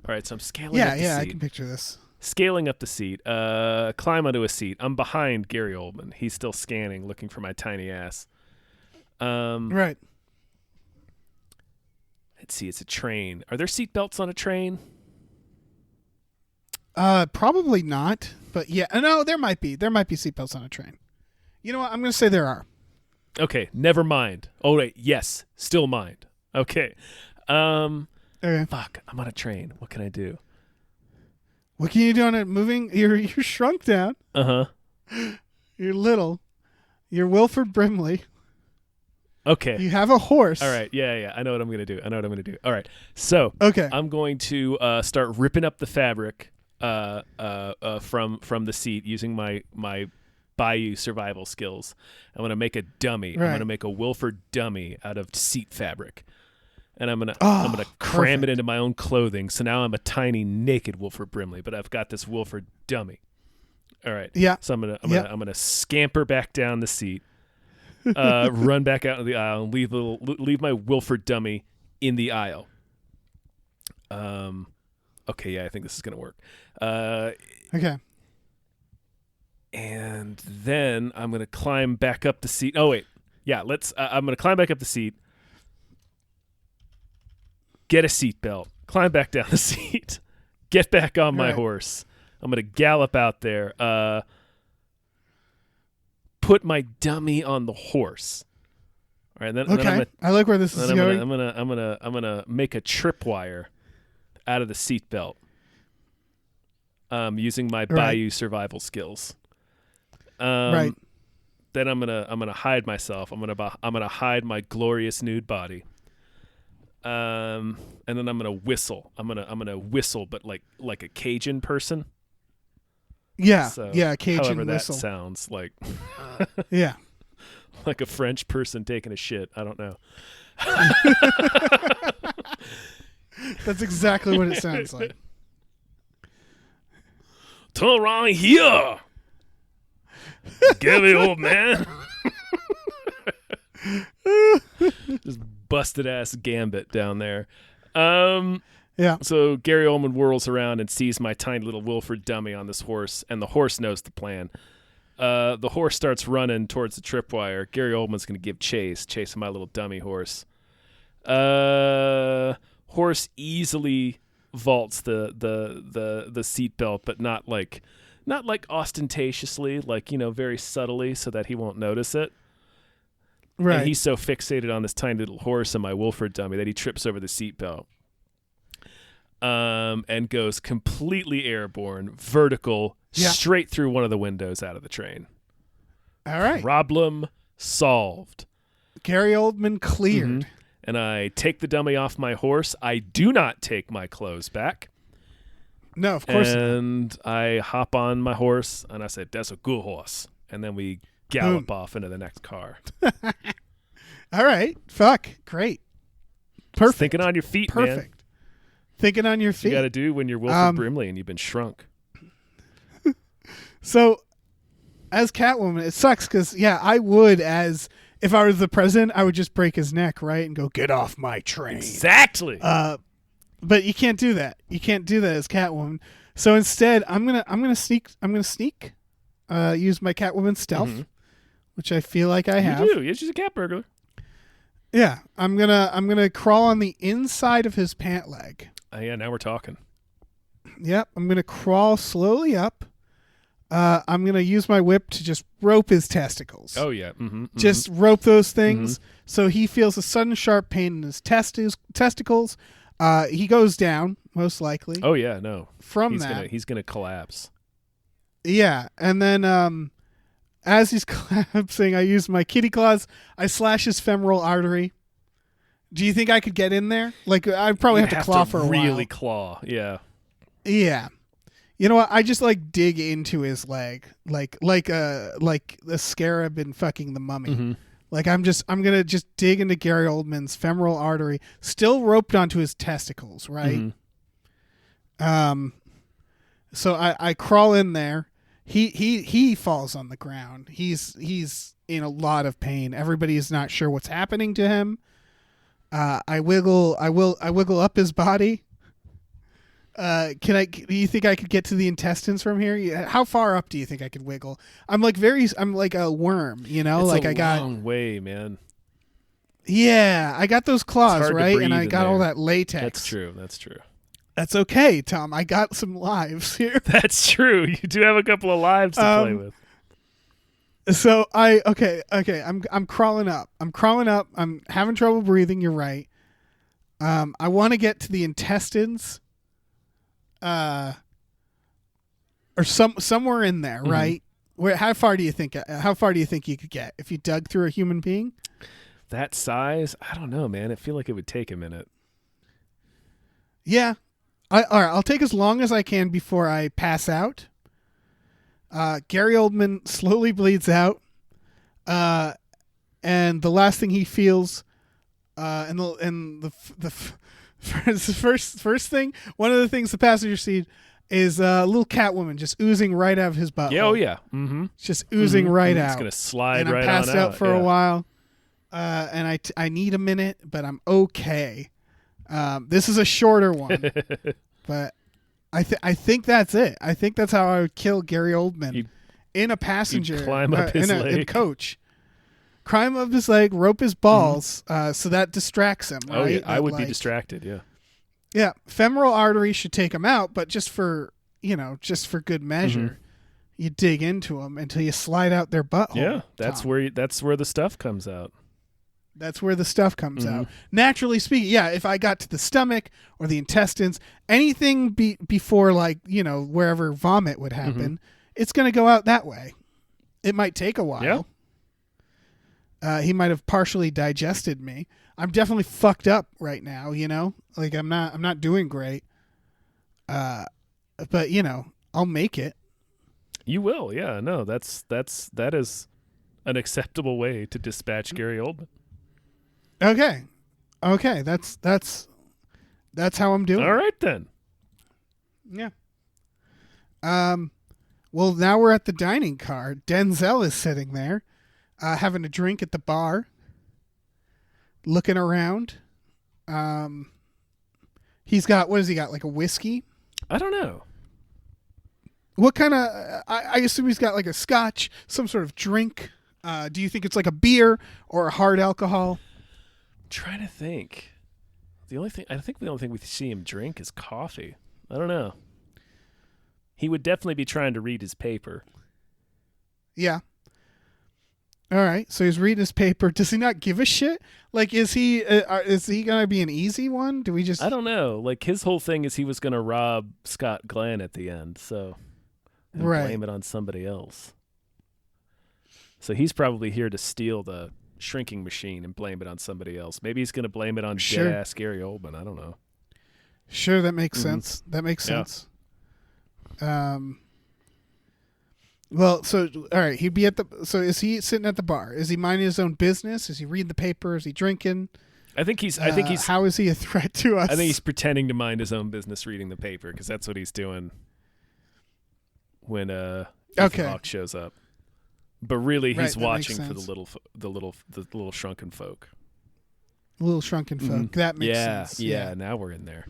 All right, so I'm scaling up the seat. Yeah, I can picture this. Scaling up the seat, climb onto a seat. I'm behind Gary Oldman. He's still scanning, looking for my tiny ass. Right. Let's see, it's a train. Are there seat belts on a train? Probably not, but yeah. No, there might be. There might be seatbelts on a train. You know what? I'm going to say there are. Okay, never mind. Oh, wait, yes, still mind. Okay. Okay. Fuck, I'm on a train. What can I do? What can you do on it? Moving? You're shrunk down. Uh-huh. You're little. You're Wilford Brimley. Okay. You have a horse. All right. Yeah. I know what I'm going to do. All right. So okay. I'm going to start ripping up the fabric from the seat using my Bayou survival skills. I'm going to make a dummy. Right. I'm going to make a Wilford dummy out of seat fabric. And I'm gonna cram it into my own clothing. So now I'm a tiny naked Wilford Brimley, but I've got this Wilford dummy. All right. Yeah. So I'm gonna scamper back down the seat, run back out of the aisle, and leave my Wilford dummy in the aisle. Okay. Yeah, I think this is gonna work. Okay. And then I'm gonna climb back up the seat. Oh wait. Yeah. I'm gonna climb back up the seat. Get a seatbelt, climb back down the seat, get back on my horse. I'm going to gallop out there, put my dummy on the horse. All right, then I like where this is going. I'm gonna make a tripwire out of the seatbelt, using my Bayou survival skills. Right. Then I'm gonna hide myself. I'm gonna hide my glorious nude body. And then I'm gonna whistle. I'm gonna whistle, but like a Cajun person. Yeah, so, Cajun however whistle. That sounds like. Yeah, like a French person taking a shit. I don't know. That's exactly what it sounds like. Turn around here, Gary, old man. Just busted ass gambit down there. Yeah. So Gary Oldman whirls around and sees my tiny little Wilford dummy on this horse, and the horse knows the plan. The horse starts running towards the tripwire. Gary Oldman's going to give chasing my little dummy horse. Horse easily vaults the seatbelt, but not like ostentatiously, very subtly, so that he won't notice it. Right. And he's so fixated on this tiny little horse and my Wilford dummy that he trips over the seatbelt. And goes completely airborne, vertical, straight through one of the windows out of the train. All right. Problem solved. Gary Oldman cleared. Mm-hmm. And I take the dummy off my horse. I do not take my clothes back. No, of course not. And I hop on my horse, and I said, "That's a good horse." And then we gallop off into the next car. All right. Fuck. Great. Perfect. Just thinking on your feet, man. Thinking on your feet. You got to do when you're Wilford Brimley and you've been shrunk. So, as Catwoman, it sucks because, I would, if I was the president, I would just break his neck, right? And go, get off my train. Exactly. But you can't do that. You can't do that as Catwoman. So instead, I'm gonna sneak. Use my Catwoman stealth, which I feel like I have. You do. Yeah, she's a cat burglar. Yeah, I'm gonna crawl on the inside of his pant leg. Yeah, now we're talking. Yep, I'm gonna crawl slowly up. I'm gonna use my whip to just rope his testicles. Oh yeah, just rope those things so he feels a sudden sharp pain in his testicles. He goes down most likely. Oh yeah, no. He's gonna collapse. Yeah, and then as he's collapsing, I use my kitty claws. I slash his femoral artery. Do you think I could get in there? Like, I'd probably have to claw for a while. Really claw, yeah. Yeah. You know what? I just dig into his leg, like the scarab in fucking The Mummy. Like I'm gonna just dig into Gary Oldman's femoral artery, still roped onto his testicles, right? So I crawl in there. He falls on the ground. He's in a lot of pain. Everybody's not sure what's happening to him. I wiggle up his body. Do you think I could get to the intestines from here? How far up do you think I could wiggle? I'm like a worm, you know? It's I got a long way, man. Yeah, I got those claws, right? And I got all there. that latex. That's true. That's okay, Tom. I got some lives here. That's true. You do have a couple of lives to play with. So I'm crawling up. I'm having trouble breathing, you're right. I want to get to the intestines. Or somewhere in there, right? How far do you think you could get if you dug through a human being? That size? I don't know, man. I feel like it would take a minute. Yeah. All right, I'll take as long as I can before I pass out. Gary Oldman slowly bleeds out. And the last thing he feels, and the first thing, one of the things the passenger see is a little Catwoman just oozing right out of his butt. Yeah, oh yeah. Just oozing right out. It's going to slide and right I'm passed on out for a while. And I need a minute, but I'm okay. This is a shorter one, but I think that's it. I think that's how I would kill Gary Oldman in a passenger, climb up his leg. in coach. Climb up his leg, rope his balls, so that distracts him. Right? Oh yeah, I would be distracted. Yeah. Yeah, femoral artery should take him out, but just for good measure, you dig into them until you slide out their butthole. Yeah, that's where the stuff comes out. That's where the stuff comes out. Naturally speaking, yeah, if I got to the stomach or the intestines, anything before wherever vomit would happen, it's going to go out that way. It might take a while. Yeah. He might have partially digested me. I'm definitely fucked up right now, you know? Like I'm not doing great. But I'll make it. You will. Yeah, no, that is an acceptable way to dispatch Gary Oldman. Okay. That's how I'm doing. All right then. Yeah. Well, now we're at the dining car. Denzel is sitting there, having a drink at the bar, looking around. He's got, what has he got? Like a whiskey? I don't know. What kind of? I assume he's got like a scotch, some sort of drink. Do you think it's like a beer or a hard alcohol? Trying to think. The only thing we see him drink is coffee. I don't know. He would definitely be trying to read his paper. Yeah. All right. So he's reading his paper. Does he not give a shit? Like, is he gonna be an easy one? Do we just? I don't know. Like his whole thing is he was gonna rob Scott Glenn at the end, so blame it on somebody else. So he's probably here to steal the shrinking machine and blame it on somebody else. Maybe he's going to blame it on dead-ass Gary Oldman. I don't know. Sure, that makes sense. That makes sense. Well, so all right, he'd be so is he sitting at the bar? Is he minding his own business? Is he reading the paper? Is he drinking? I think he's how is he a threat to us? I think he's pretending to mind his own business reading the paper because that's what he's doing when Okay. Hawk shows up, but really Right, he's that makes watching for sense. the little shrunken folk. Little shrunken folk. That makes Yeah, sense. yeah. Now we're in there.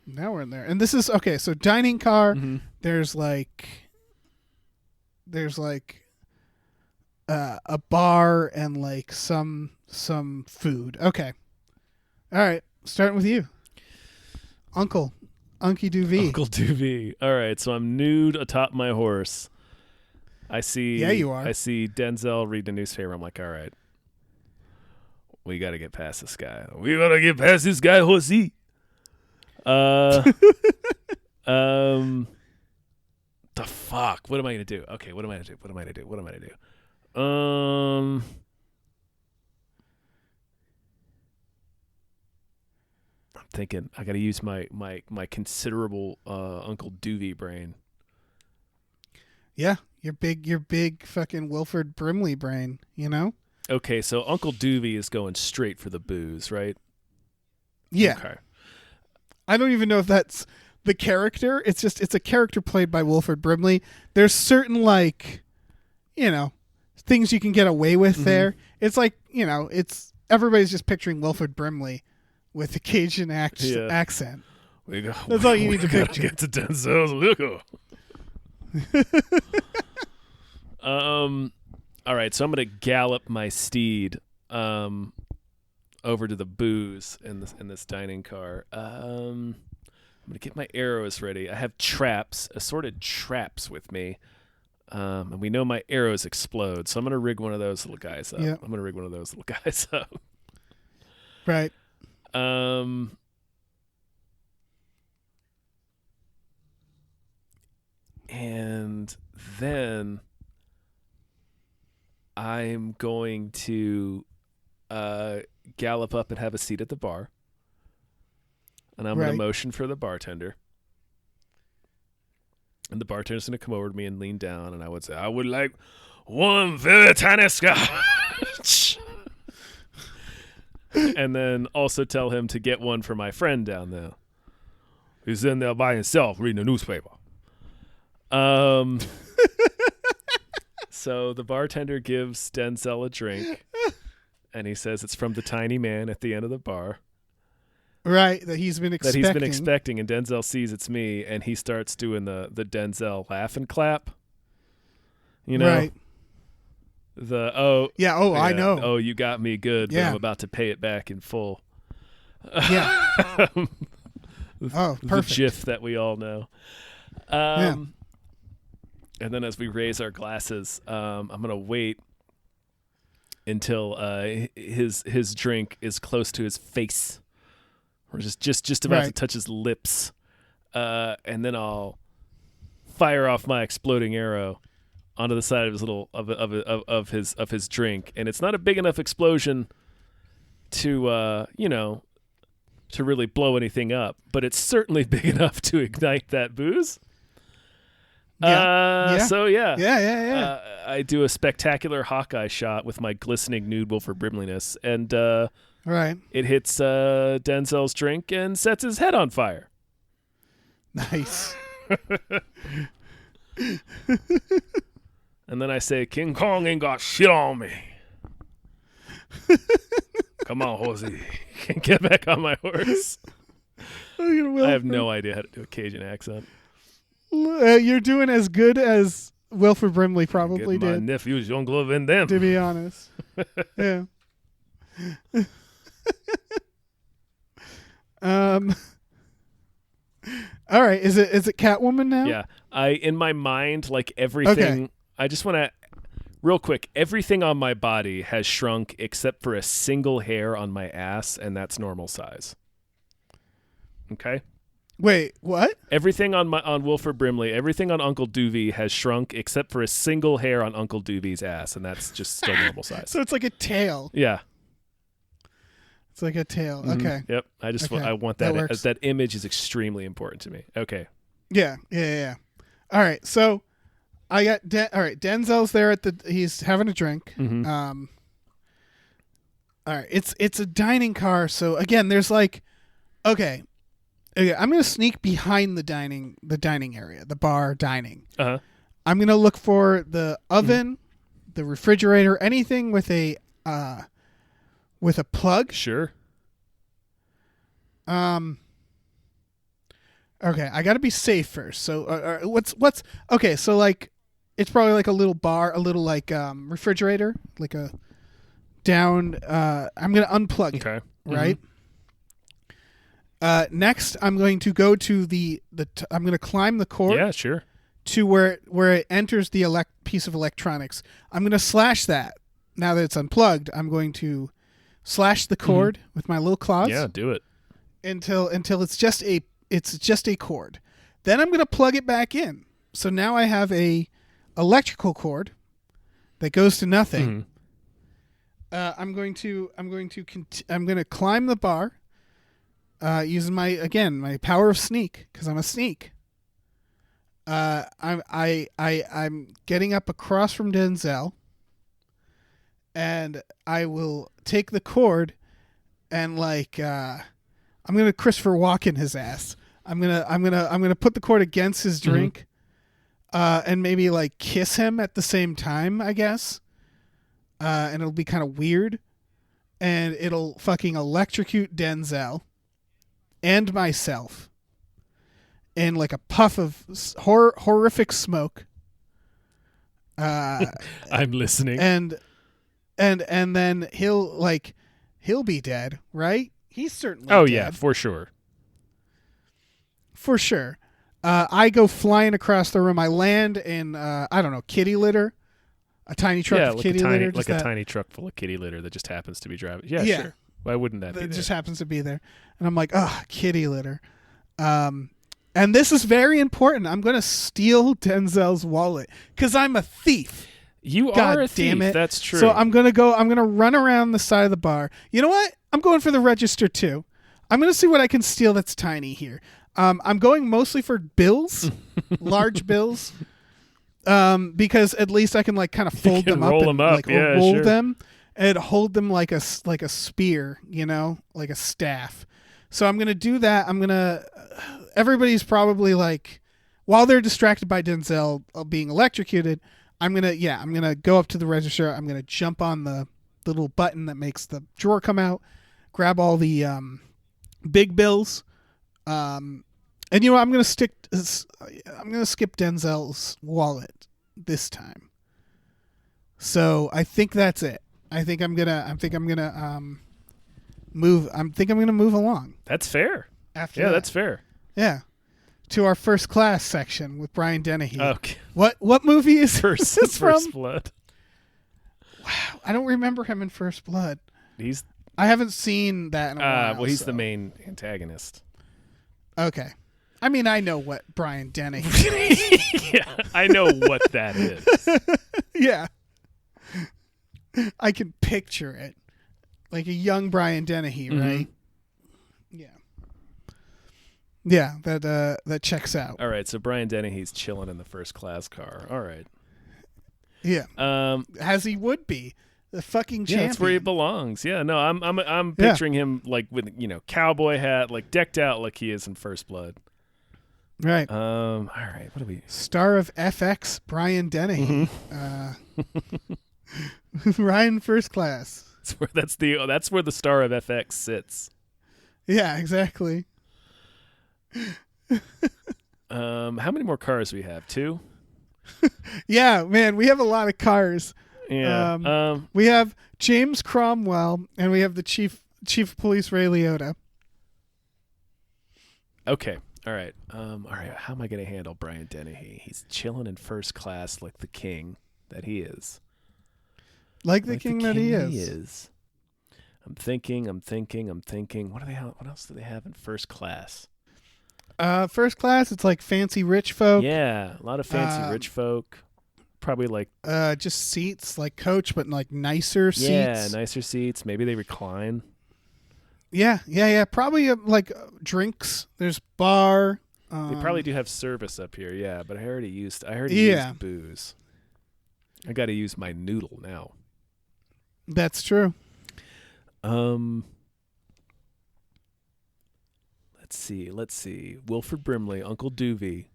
Now we're in there. And this is okay, so dining car, there's like a bar and like some food. Okay. All right. Starting with you. Uncle Duvee. Uncle Duvee. All right, so I'm nude atop my horse. I see. Yeah, you are. I see Denzel reading a newspaper. I'm like, all right, we got to get past this guy. We got to get past this guy, horsey. The fuck? What am I gonna do? Okay, what am I gonna do? I'm thinking I gotta use my considerable Uncle Duvee brain. Yeah, your big fucking Wilford Brimley brain, you know? Okay, so Uncle Duvee is going straight for the booze, right? Yeah. Okay. I don't even know if that's the character. It's a character played by Wilford Brimley. There's certain like, you know, things you can get away with there. It's like, you know, it's everybody's just picturing Wilford Brimley with the Cajun accent. That's all you need to picture. Get to Denzel's liquor. All right, so I'm gonna gallop my steed over to the booze in this dining car. I'm gonna get my arrows ready. I have traps, assorted traps with me, and we know my arrows explode. So I'm gonna rig one of those little guys up. Yeah. I'm gonna rig one of those little guys up. Right. And then I'm going to gallop up and have a seat at the bar. And I'm going to motion for the bartender. And the bartender's going to come over to me and lean down. And I would say, I would like one very tiny scotch. And then also tell him to get one for my friend down there. He's in there by himself reading a newspaper. So the bartender gives Denzel a drink. And he says it's from the tiny man at the end of the bar. Right, that he's been expecting. And Denzel sees it's me, and he starts doing the Denzel laugh and clap. You know? Right. I know. Oh, you got me good, but I'm about to pay it back in full. Yeah. The perfect. GIF that we all know. And then as we raise our glasses, I'm going to wait until his drink is close to his face, or just about to touch his lips, and then I'll fire off my exploding arrow onto the side of his little of his drink, and it's not a big enough explosion to to really blow anything up, but it's certainly big enough to ignite that booze. Yeah. I do a spectacular Hawkeye shot with my glistening nude Wilford Brimliness, and it hits Denzel's drink and sets his head on fire. Nice. And then I say, King Kong ain't got shit on me. Come on, horsey. Get back on my horse. I have no idea how to do a Cajun accent. You're doing as good as Wilford Brimley probably my did. My nephew's younger than them. To be honest. Yeah. All right. Is it Catwoman now? Yeah. In my mind, like everything, I just want to, real quick, everything on my body has shrunk except for a single hair on my ass, and that's normal size. Okay? Wait, what? Everything on Wilford Brimley, everything on Uncle Duvee has shrunk except for a single hair on Uncle Duvee's ass, and that's just still normal size. So it's like a tail. Yeah. It's like a tail. Mm-hmm. Okay. Yep. I want that. That image is extremely important to me. Okay. Yeah. All right. So I got all right. Denzel's there he's having a drink. Mm-hmm. All right. It's a dining car. So again, there's like, okay, I'm gonna sneak behind the dining area, the bar dining. Uh-huh. I'm gonna look for the oven, the refrigerator, anything with a plug. Sure. Okay, I got to be safe first. So what's okay? So like, it's probably like a little bar, a little like refrigerator, like a down. I'm gonna unplug it, Okay. right? Next, I'm going to go to I'm going to climb the cord. Yeah, sure. To where it enters the piece of electronics. I'm going to slash that. Now that it's unplugged, I'm going to slash the cord with my little claws. Yeah, do it. Until it's just a cord. Then I'm going to plug it back in. So now I have a electrical cord that goes to nothing. I'm going to climb the bar using my power of sneak, because I'm a sneak. I'm getting up across from Denzel, and I will take the cord and I'm gonna Christopher Walken his ass. I'm gonna put the cord against his drink, and maybe like kiss him at the same time, I guess. And it'll be kind of weird, and it'll fucking electrocute Denzel and myself in like a puff of horrific smoke. I'm listening. And then he'll be dead, right? He's certainly dead. Yeah, for sure. For sure. I go flying across the room. I land in I don't know, kitty litter. A tiny truck of kitty litter. Like a tiny truck full of kitty litter that just happens to be driving. Yeah, sure. Why wouldn't that be there? It just happens to be there. And I'm like, kitty litter. And this is very important. I'm going to steal Denzel's wallet because I'm a thief. You God are a thief. Damn it. That's true. So I'm going to run around the side of the bar. You know what? I'm going for the register too. I'm going to see what I can steal that's tiny here. I'm going mostly for bills, large bills, because at least I can like kind of fold them up and like roll them and hold them like a spear, you know, like a staff. So I'm going to do that. Everybody's probably like, while they're distracted by Denzel being electrocuted, I'm going to go up to the register. I'm going to jump on the little button that makes the drawer come out, grab all the big bills. And I'm going to skip Denzel's wallet this time. So I think that's it. I'm going to move along. That's fair. After that. That's fair. Yeah. To our first class section with Brian Dennehy. Okay. What movie is First this from? First Blood. Wow, I don't remember him in First Blood. He's I haven't seen that in a while. well, he's the main antagonist. Okay. I mean, I know what Brian Dennehy is. Yeah, I know what that is. Yeah. I can picture it. Like a young Brian Dennehy, right? Yeah. Yeah, that checks out. All right, so Brian Dennehy's chilling in the first class car. All right. Yeah. As he would be. The fucking champion. Yeah, that's where he belongs. Yeah, no, I'm picturing him like with cowboy hat, like decked out like he is in First Blood. Right. All right. What do we? Star of FX, Brian Dennehy. Ryan First Class. That's where the star of FX sits. Yeah, exactly. How many more cars do we have? 2? Yeah, man, we have a lot of cars. Yeah. We have James Cromwell, and we have the chief of police, Ray Liotta. Okay. All right. All right. How am I going to handle Brian Dennehy? He's chilling in first class like the king that he is. Like the king that he is. I'm thinking. What else do they have in first class? First class, it's like fancy rich folk. Yeah, a lot of fancy rich folk. Probably like just seats like coach, but like nicer seats. Yeah, nicer seats. Maybe they recline. Yeah. Probably like drinks. There's bar. They probably do have service up here. Yeah, but I already used booze. I got to use my noodle now. That's true. Let's see. Wilford Brimley, Uncle Doovie.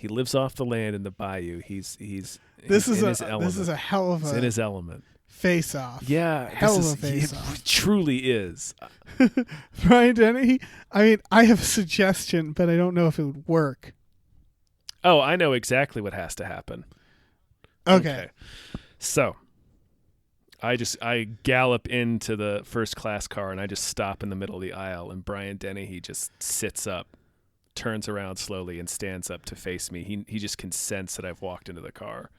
He lives off the land in the bayou. This he's is in a his element. this is a hell of He's in a his element. face off. Yeah, hell this of a is, face off. it truly is. Brian Dennehy. I mean, I have a suggestion, but I don't know if it would work. Oh, I know exactly what has to happen. Okay. So, I gallop into the first class car and I just stop in the middle of the aisle, and Brian Dennehy just sits up, turns around slowly, and stands up to face me. He just can sense that I've walked into the car.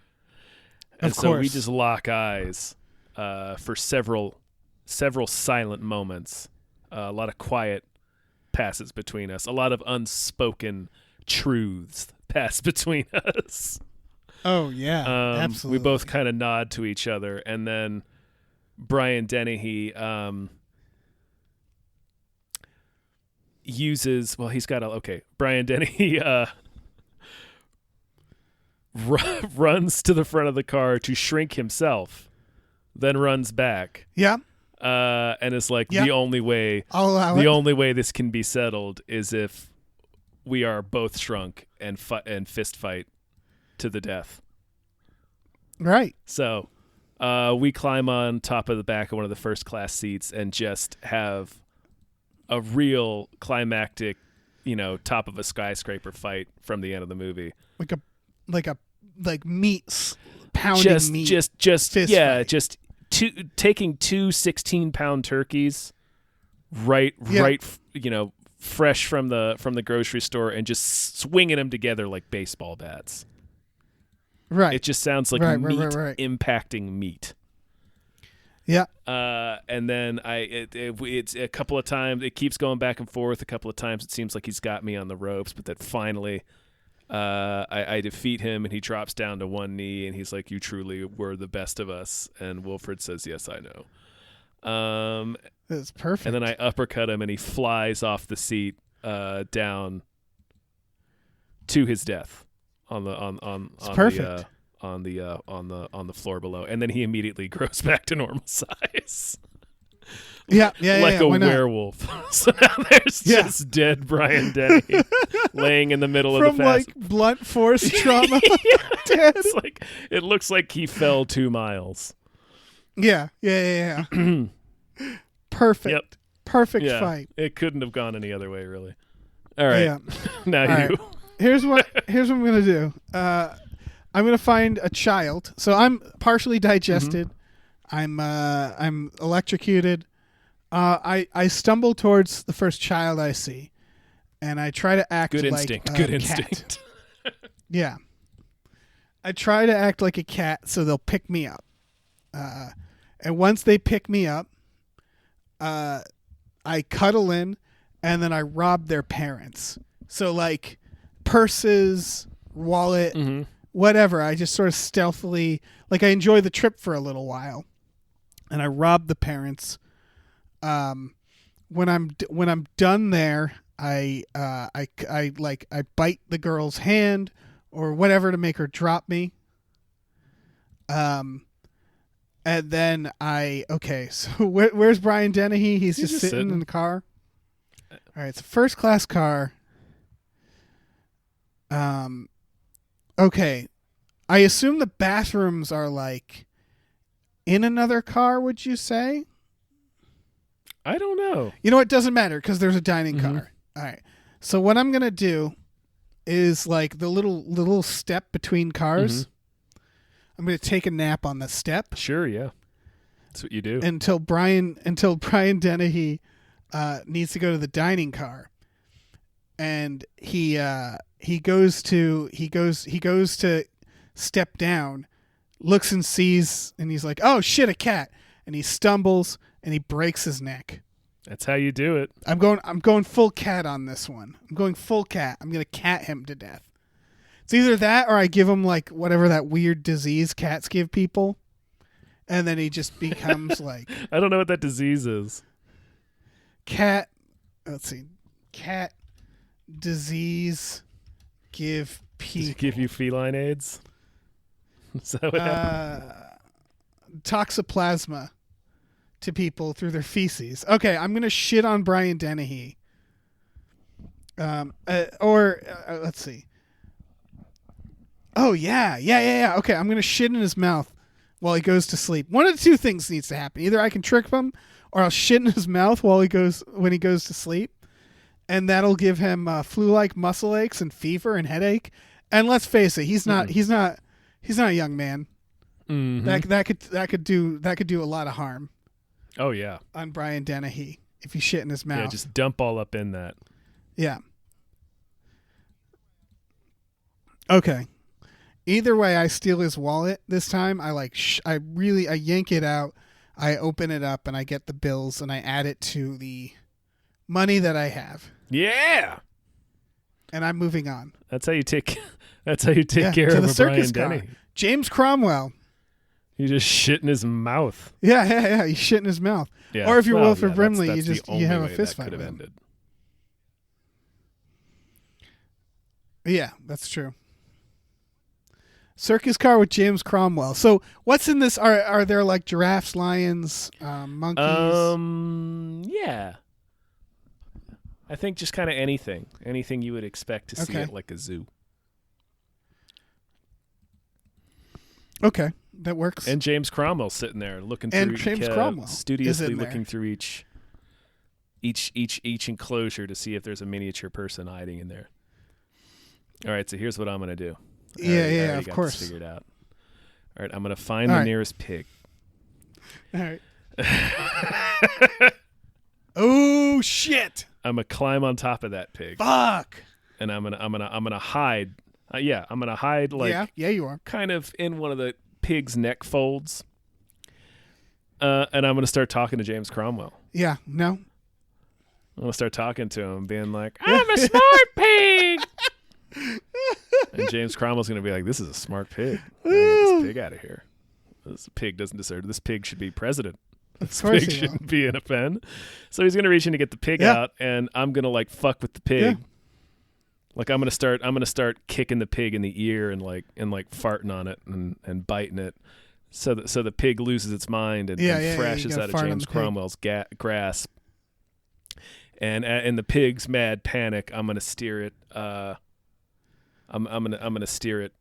And Of so course. we just lock eyes for several silent moments. A lot of quiet passes between us. A lot of unspoken truths pass between us. Oh yeah, absolutely. We both kind of nod to each other, and then Brian Dennehy uses. Well, he's got a Brian Dennehy runs to the front of the car to shrink himself, then runs back. Yeah. And is like, Yep. the only way only way this can be settled is if we are both shrunk and fist fight to the death. Right. So we climb on top of the back of one of the first class seats and just have a real climactic, top of a skyscraper fight from the end of the movie. Like meat pounding meat. Just fist fight. just taking two 16-pound turkeys right fresh from the grocery store and just swinging them together like baseball bats. Right. It just sounds like Right. impacting meat. Yeah. And then it's a couple of times it keeps going back and forth. A couple of times it seems like he's got me on the ropes, but then finally I defeat him and he drops down to one knee and he's like, "You truly were the best of us." And Wilford says, "Yes, I know." That's perfect. And then I uppercut him and he flies off the seat down to his death on perfect. the floor below, and then he immediately grows back to normal size. Yeah, like a why not? werewolf. So now there's just dead Brian Dennehy laying in the middle From of the fast. like blunt force trauma. Dead. It's like it looks like he fell 2 miles. Yeah. Perfect. Yep. Perfect Yeah, fight. it couldn't have gone any other way, really. All right, Yeah. now All you. right. Here's what I'm gonna do. I'm gonna find a child. So I'm partially digested. I'm electrocuted. I stumble towards the first child I see, and I try to act Good like instinct. a Good cat. instinct. Yeah. I try to act like a cat so they'll pick me up. And once they pick me up, I cuddle in, and then I rob their parents. So like purses, wallet, whatever. I just sort of stealthily, like I enjoy the trip for a little while, and I rob the parents. When I'm done there, I bite the girl's hand or whatever to make her drop me. And then so where's Brian Dennehy? He's just sitting in the car. All right, it's a first class car. Okay. I assume the bathrooms are like in another car, would you say? I don't know. You know, it doesn't matter because there's a dining car. All right. So what I'm going to do is like the little step between cars. I'm going to take a nap on the step. Sure, yeah. That's what you do. Until Brian Dennehy needs to go to the dining car. And he goes to step down, looks and sees, and he's like, "Oh shit, a cat." And he stumbles and he breaks his neck. That's how you do it. I'm going full cat on this one. I'm going full cat. I'm going to cat him to death. It's either that or I give him like whatever that weird disease cats give people. And then he just becomes like I don't know what that disease is. cat. Let's see. Cat disease give people. Does it give you feline AIDS? Is that what happened? Toxoplasma to people through their feces. Okay, I'm going to shit on Brian Dennehy. Let's see. Oh yeah. Okay, I'm gonna shit in his mouth while he goes to sleep. One of the two things needs to happen: either I can trick him, or I'll shit in his mouth when he goes to sleep, and that'll give him flu-like muscle aches and fever and headache. And let's face it, he's not a young man. Mm-hmm. That could do a lot of harm. Oh yeah, on Brian Dennehy if he shit in his mouth. Yeah, just dump all up in that. Yeah. Okay. Either way, I steal his wallet this time. I yank it out, I open it up, and I get the bills, and I add it to the money that I have. Yeah. And I'm moving on. That's how you take care of a Brian Denny. James Cromwell. You just shit in his mouth. Yeah. You shit in his mouth. Yeah. Or if you're Wilford Brimley, you have a fist fight with with him. him. Yeah, that's true. Circus car with James Cromwell. So what's in this? Are there like giraffes, lions, monkeys? Yeah. I think just kind of anything you would expect to see at like a zoo. Okay, that works. And James Cromwell sitting there looking through, studiously looking through each enclosure to see if there's a miniature person hiding in there. All right, so here's what I'm gonna do. Yeah, of course. This figured out. All right, I'm gonna find the nearest pig. All right. Oh shit! I'm gonna climb on top of that pig. Fuck! And I'm gonna hide. I'm gonna hide like you are kind of in one of the pig's neck folds. And I'm gonna start talking to James Cromwell. Yeah, no. I'm gonna start talking to him, being like, "I'm a smart pig." And James Cromwell's gonna be like, "This is a smart pig. Get this pig out of here. This pig doesn't deserve. This pig should be president. This pig shouldn't be in a pen." So he's gonna reach in to get the pig out, and I'm gonna like fuck with the pig. Yeah. Like I'm gonna start kicking the pig in the ear and farting on it and biting it, so the pig loses its mind and thrashes out of James Cromwell's grasp. And in the pig's mad panic, I'm gonna steer it. I'm gonna steer it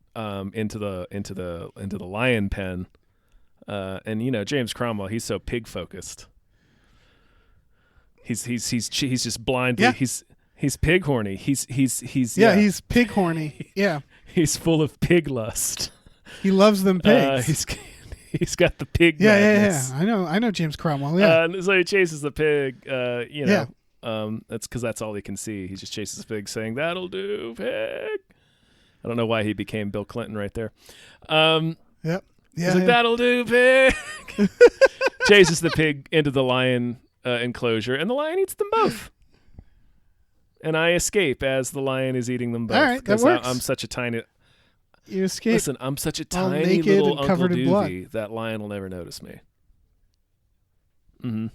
into the lion pen. And James Cromwell, he's so pig focused. He's just blindly. Yeah. He's pig horny. He's pig horny. Yeah. He's full of pig lust. He loves them pigs. He's got the pig madness. Yeah. I know James Cromwell. Yeah. So he chases the pig. That's because that's all he can see. He just chases the pig, saying, "That'll do, pig." I don't know why he became Bill Clinton right there. Yep. Yeah. He's like, "That'll do, pig." Chases the pig into the lion enclosure, and the lion eats them both. And I escape as the lion is eating them both. All right, that works. I'm such a tiny... You escape. Listen, I'm such a tiny little Uncle covered in blood. Doofy that lion will never notice me. Mm-hmm.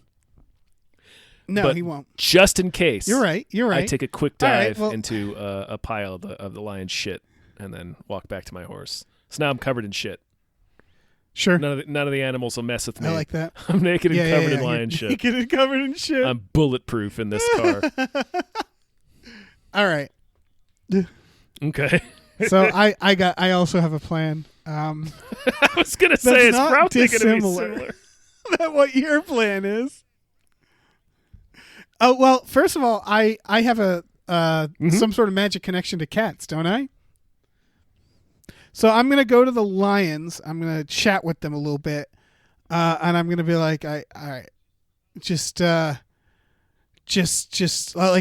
No, but he won't. Just in case. You're right. I take a quick dive into a pile of the lion's shit and then walk back to my horse. So now I'm covered in shit. Sure. None of the animals will mess with me. I like that. I'm naked and covered in lion shit. Naked and covered in shit. I'm bulletproof in this car. All right. Okay. So I also have a plan. I was gonna say it's probably gonna be similar. Than what your plan is. Oh well, first of all, I have a some sort of magic connection to cats, don't I? So I'm gonna go to the lions. I'm gonna chat with them a little bit, and I'm gonna be like, all right, just like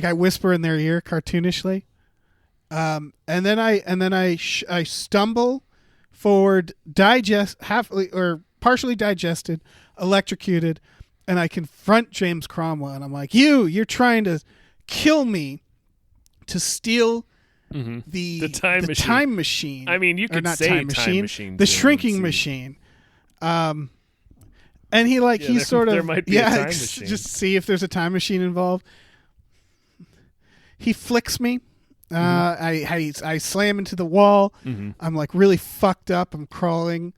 I whisper in their ear cartoonishly, and then I stumble forward, partially digested, electrocuted, and I confront James Cromwell, and I'm like, you're trying to kill me to steal the time machine. I mean, you could not say time machine, the too, shrinking machine. And he he's sort of there might be a time machine. Just see if there's a time machine involved. He flicks me. I slam into the wall. I'm like really fucked up. I'm crawling,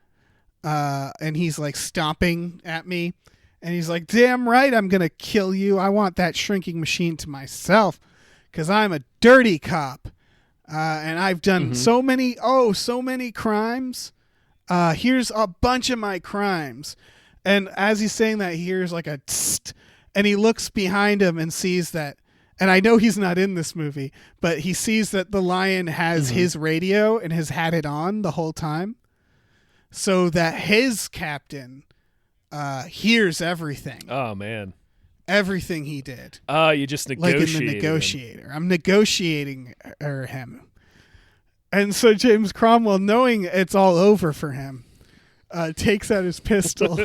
and he's like stomping at me, and he's like, "Damn right, I'm gonna kill you. I want that shrinking machine to myself, because I'm a dirty cop." and I've done so many crimes. Here's a bunch of my crimes. And as he's saying that, he hears like a tst, and he looks behind him and sees that, and I know he's not in this movie, but he sees that the lion has his radio and has had it on the whole time, so that his captain hears everything. Oh, man. Everything he did. You just negotiated. Like in the Negotiator. I'm negotiating him. And so James Cromwell, knowing it's all over for him, takes out his pistol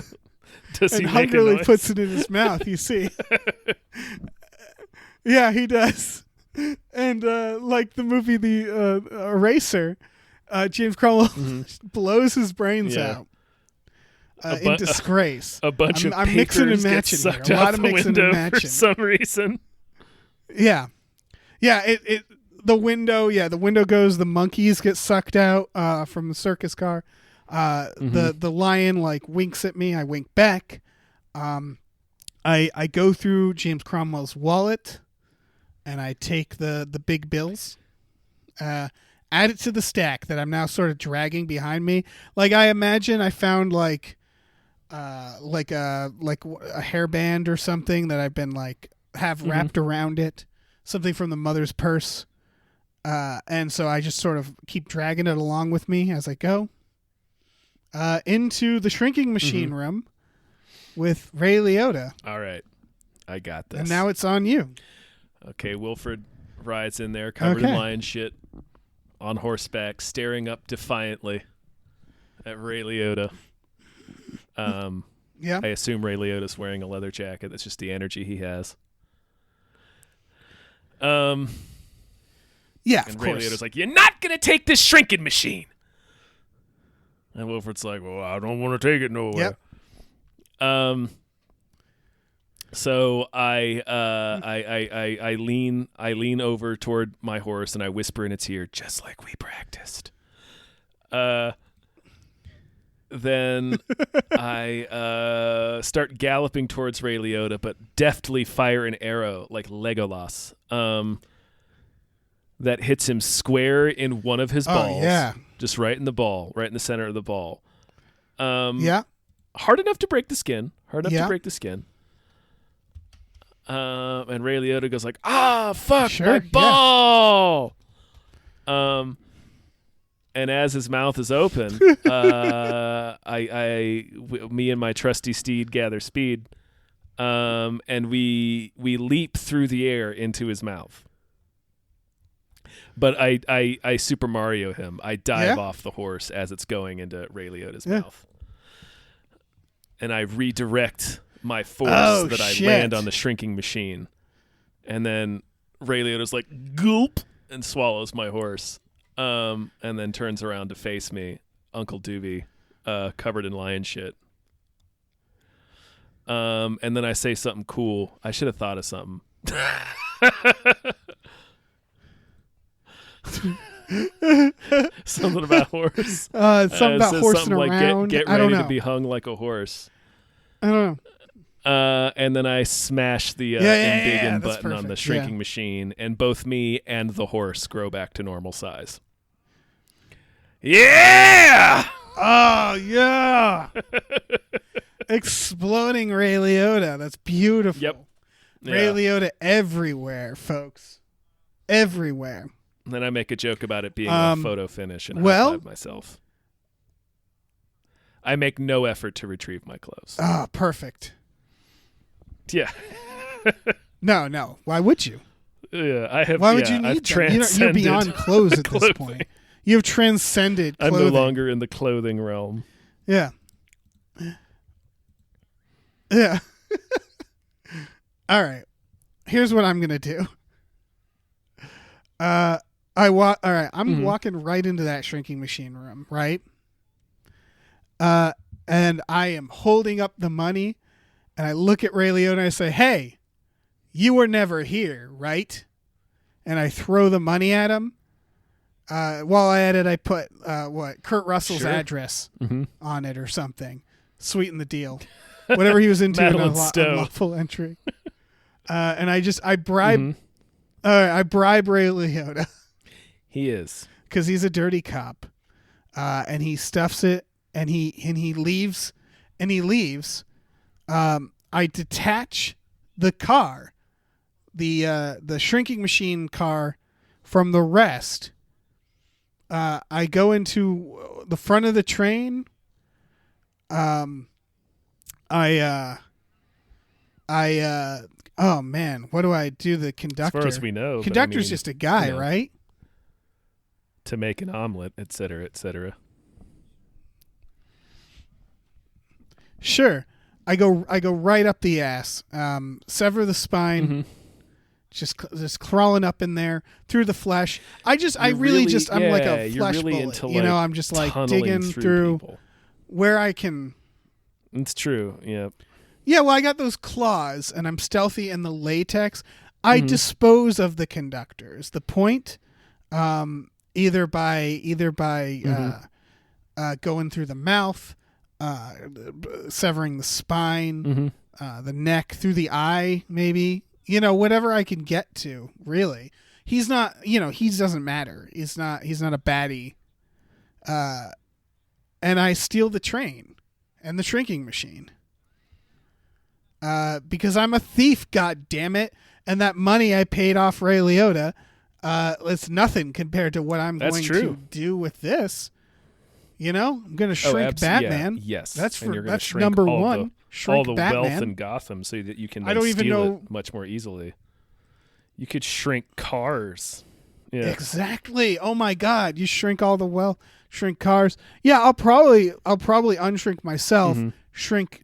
and hungrily puts it in his mouth, you see. Yeah, he does. And like the movie The Eraser, James Cromwell blows his brains out in disgrace. A bunch of I'm mixing and matching here. A lot of mixing and matching. For some reason. Yeah. Yeah, the window goes, the monkeys get sucked out from the circus car. The lion like winks at me, I wink back. I go through James Cromwell's wallet and I take the big bills. Add it to the stack that I'm now sort of dragging behind me. Like I imagine I found like a hairband or something that I've been like have wrapped around it, something from the mother's purse. And so I just sort of keep dragging it along with me as I go into the shrinking machine room with Ray Liotta. All right. I got this. And now it's on you. Okay, Wilford rides in there covered in lion shit on horseback, staring up defiantly at Ray Liotta. Yeah. I assume Ray Liotta's wearing a leather jacket. That's just the energy he has. Yeah, and Ray Liotta's like, "You're not going to take this shrinking machine." And Wilford's like, "Well, I don't want to take it nowhere." Yep. So I lean over toward my horse and I whisper in its ear, "Just like we practiced." Then I start galloping towards Ray Liotta, but deftly fire an arrow like Legolas. That hits him square in one of his balls. Oh, yeah. Just right in the ball, right in the center of the ball. Yeah. Hard enough to break the skin. And Ray Liotta goes like, fuck, my ball! Yeah. And as his mouth is open, me and my trusty steed gather speed, and we leap through the air into his mouth. But I Super Mario him. I dive off the horse as it's going into Ray Liotta's mouth. And I redirect my force I land on the shrinking machine. And then Ray Liotta's like, "Gulp," and swallows my horse. And then turns around to face me, Uncle Doobie, covered in lion shit. And then I say something cool. I should have thought of something. Something about horse. Something about horsing like, around. Get I don't ready know. to be hung like a horse. I don't know. And then I smash the embiggen button on the shrinking machine, and both me and the horse grow back to normal size. Yeah! Oh, yeah! Exploding Ray Liotta. That's beautiful. Yep. Ray Liotta everywhere, folks. Everywhere. And then I make a joke about it being a photo finish and high-five myself. I make no effort to retrieve my clothes. Ah, perfect. Yeah. No. Why would you? Yeah, I have. Why would you need them? You're beyond clothes at this point. You have transcended clothing. I'm no longer in the clothing realm. Yeah. Yeah. All right. Here's what I'm gonna do. All right. I'm walking right into that shrinking machine room, right? And I am holding up the money, and I look at Ray Liotta and I say, "Hey, you were never here, right?" And I throw the money at him. While I at it, I put Kurt Russell's address on it or something. Sweeten the deal. Whatever he was into in unlawful entry. And I bribe. I bribe Ray Liotta. He is. Because he's a dirty cop. And he stuffs it, and he leaves, I detach the car, the shrinking machine car, from the rest. I go into the front of the train. Oh man, what do I do? The conductor. As far as we know, conductor's just a guy, right? To make an omelet, etc., etc. Sure, I go right up the ass. Sever the spine. Just crawling up in there through the flesh. I'm like a flesh bullet. I'm just like digging through where I can. It's true. Yeah. Yeah. Well, I got those claws, and I'm stealthy in the latex. I dispose of the conductors. The point, either by going through the mouth, severing the spine, the neck, through the eye, maybe. Whatever I can get to, really. He's not, he doesn't matter. He's not a baddie. And I steal the train and the shrinking machine. Because I'm a thief, god damn it. And that money I paid off Ray Liotta, it's nothing compared to what I'm going to do with this. I'm going to shrink Batman. Yeah, yes. That's number one. Shrink all the Batman. wealth in Gotham so that you can steal it much more easily. You could shrink cars. Yeah. Exactly. Oh my God. You shrink all the wealth, shrink cars. Yeah, I'll probably unshrink myself,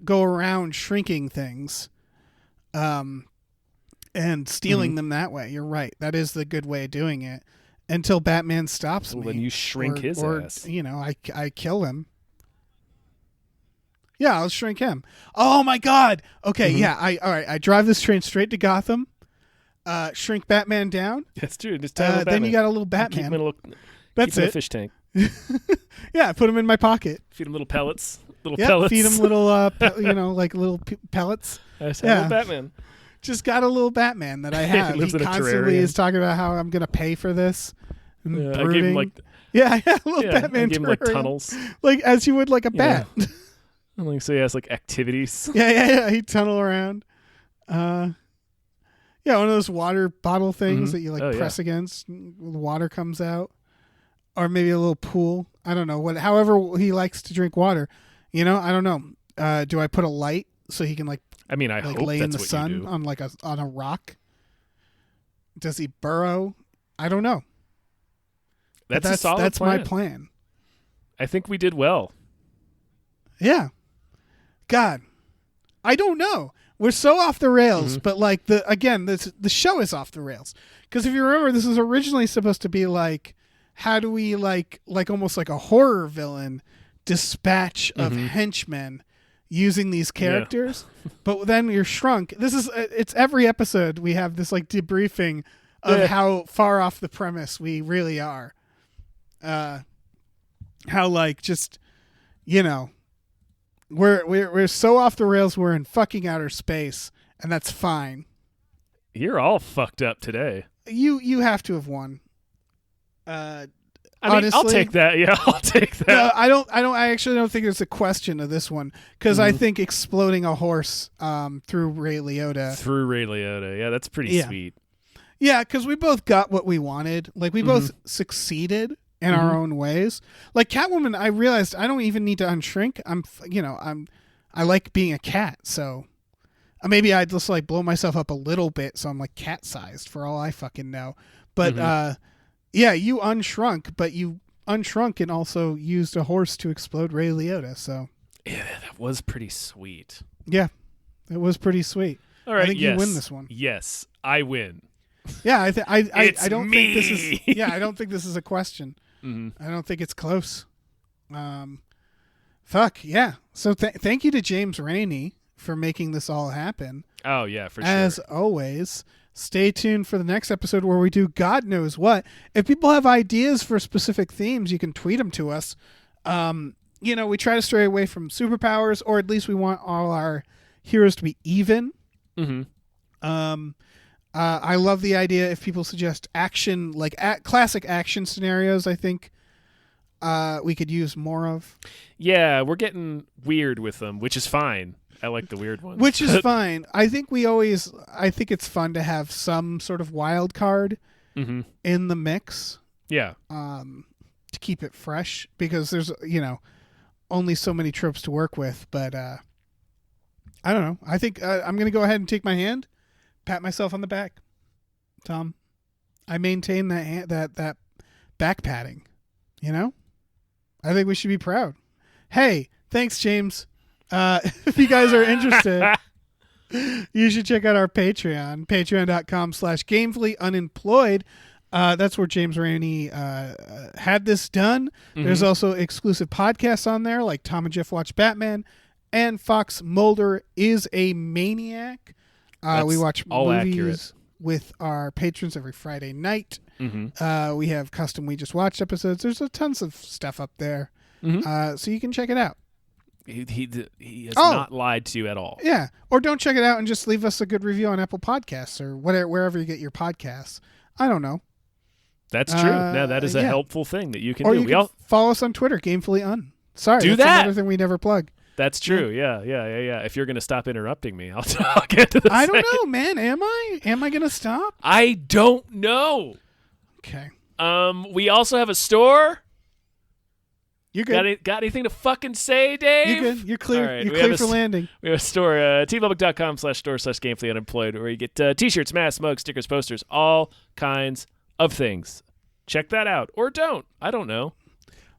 go around shrinking things. And stealing them that way. You're right. That is the good way of doing it. Until Batman stops me. Well, then you shrink his ass. I kill him. Yeah, I'll shrink him. Oh my God. Okay, yeah. All right. I drive this train straight to Gotham. Shrink Batman down. That's true. Just Batman. Then you got a little Batman. That's it. A fish tank. Yeah, put him in my pocket. Feed him little pellets. Feed him little, like little pellets. Little Batman. Just got a little Batman that I have. He constantly is talking about how I'm going to pay for this. Yeah, I gave him a little Batman. I gave him like tunnels, like as you would like a bat. So he has like activities. Yeah. He'd tunnel around. One of those water bottle things that you press against. The water comes out, or maybe a little pool. I don't know however he likes to drink water. I don't know. Do I put a light so he can I hope lay in that's the what sun you do. on a rock? Does he burrow? I don't know. That's a solid plan. My plan. I think we did well. Yeah. God, I don't know. We're so off the rails, but the show is off the rails. Because if you remember, this was originally supposed to be like, how do we like almost like a horror villain dispatch of henchmen using these characters? But then you're shrunk. It's every episode we have this like debriefing of how far off the premise we really are. How we're so off the rails, we're in fucking outer space, and that's fine. You're all fucked up today. You have to have won. Honestly, I'll take that. Yeah, I'll take that. No, I actually don't think there's a question of this one, because I think exploding a horse through Ray Liotta. Yeah, that's pretty sweet. Yeah, because we both got what we wanted. Like, we both succeeded in our own ways. Like Catwoman, I realized I don't even need to unshrink. I like being a cat, so maybe I just like blow myself up a little bit, so I'm like cat sized for all I fucking know. But you unshrunk, but you unshrunk and also used a horse to explode Ray Liotta. So yeah, that was pretty sweet. Yeah, it was pretty sweet. All right, I think you win this one. Yes, I win. Yeah, I don't think this is. Yeah, I don't think this is a question. I don't think it's close. Fuck yeah. So thank you to James Rainey for making this all happen. Oh yeah, for sure. As always, stay tuned for the next episode where we do God knows what. If people have ideas for specific themes, you can tweet them to us. We try to stray away from superpowers, or at least we want all our heroes to be even. I love the idea if people suggest action, like classic action scenarios. I think we could use more of. Yeah, we're getting weird with them, which is fine. I like the weird ones. Which is fine. I think it's fun to have some sort of wild card in the mix. Yeah. To keep it fresh, because there's, only so many tropes to work with. But I don't know. I think I'm going to go ahead and take my hand, pat myself on the back. Tom, I maintain that back patting. I think we should be proud. Hey, thanks, James. If you guys are interested, you should check out our Patreon, patreon.com/gamefullyunemployed. That's where James Rainey had this done. There's also exclusive podcasts on there, like Tom and Jeff Watch Batman, and Fox Mulder is a Maniac. We watch movies accurate. With our patrons every Friday night. We have custom We Just Watched episodes. There's tons of stuff up there, so you can check it out. He has not lied to you at all. Yeah, or don't check it out and just leave us a good review on Apple Podcasts or wherever you get your podcasts. I don't know. That's true. Now that is a helpful thing that you can do. You can follow us on Twitter, Gamefully Un. Sorry, do that's that. another thing we never plug. That's true. Yeah. If you're going to stop interrupting me, I'll get to the I don't know, man. Am I going to stop? I don't know. Okay. We also have a store. You're good. Got anything to fucking say, Dave? You're good. You're clear. Right, You're clear for landing. We have a store, tpublic.com/store/gamefullyunemployed, where you get t-shirts, masks, mugs, stickers, posters, all kinds of things. Check that out. Or don't. I don't know.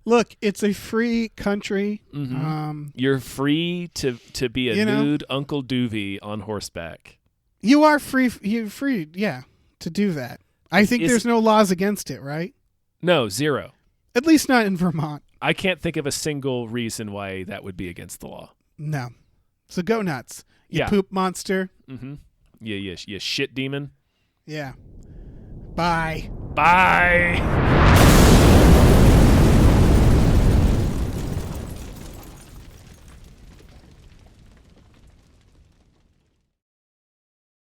Look, it's a free country. You're free to be a nude Uncle Doovie on horseback. You are free. You're free, yeah, to do that. I think there's no laws against it, right? No, zero. At least not in Vermont. I can't think of a single reason why that would be against the law. No. So go nuts. You poop monster. Yeah, shit demon. Yeah. Bye. Bye.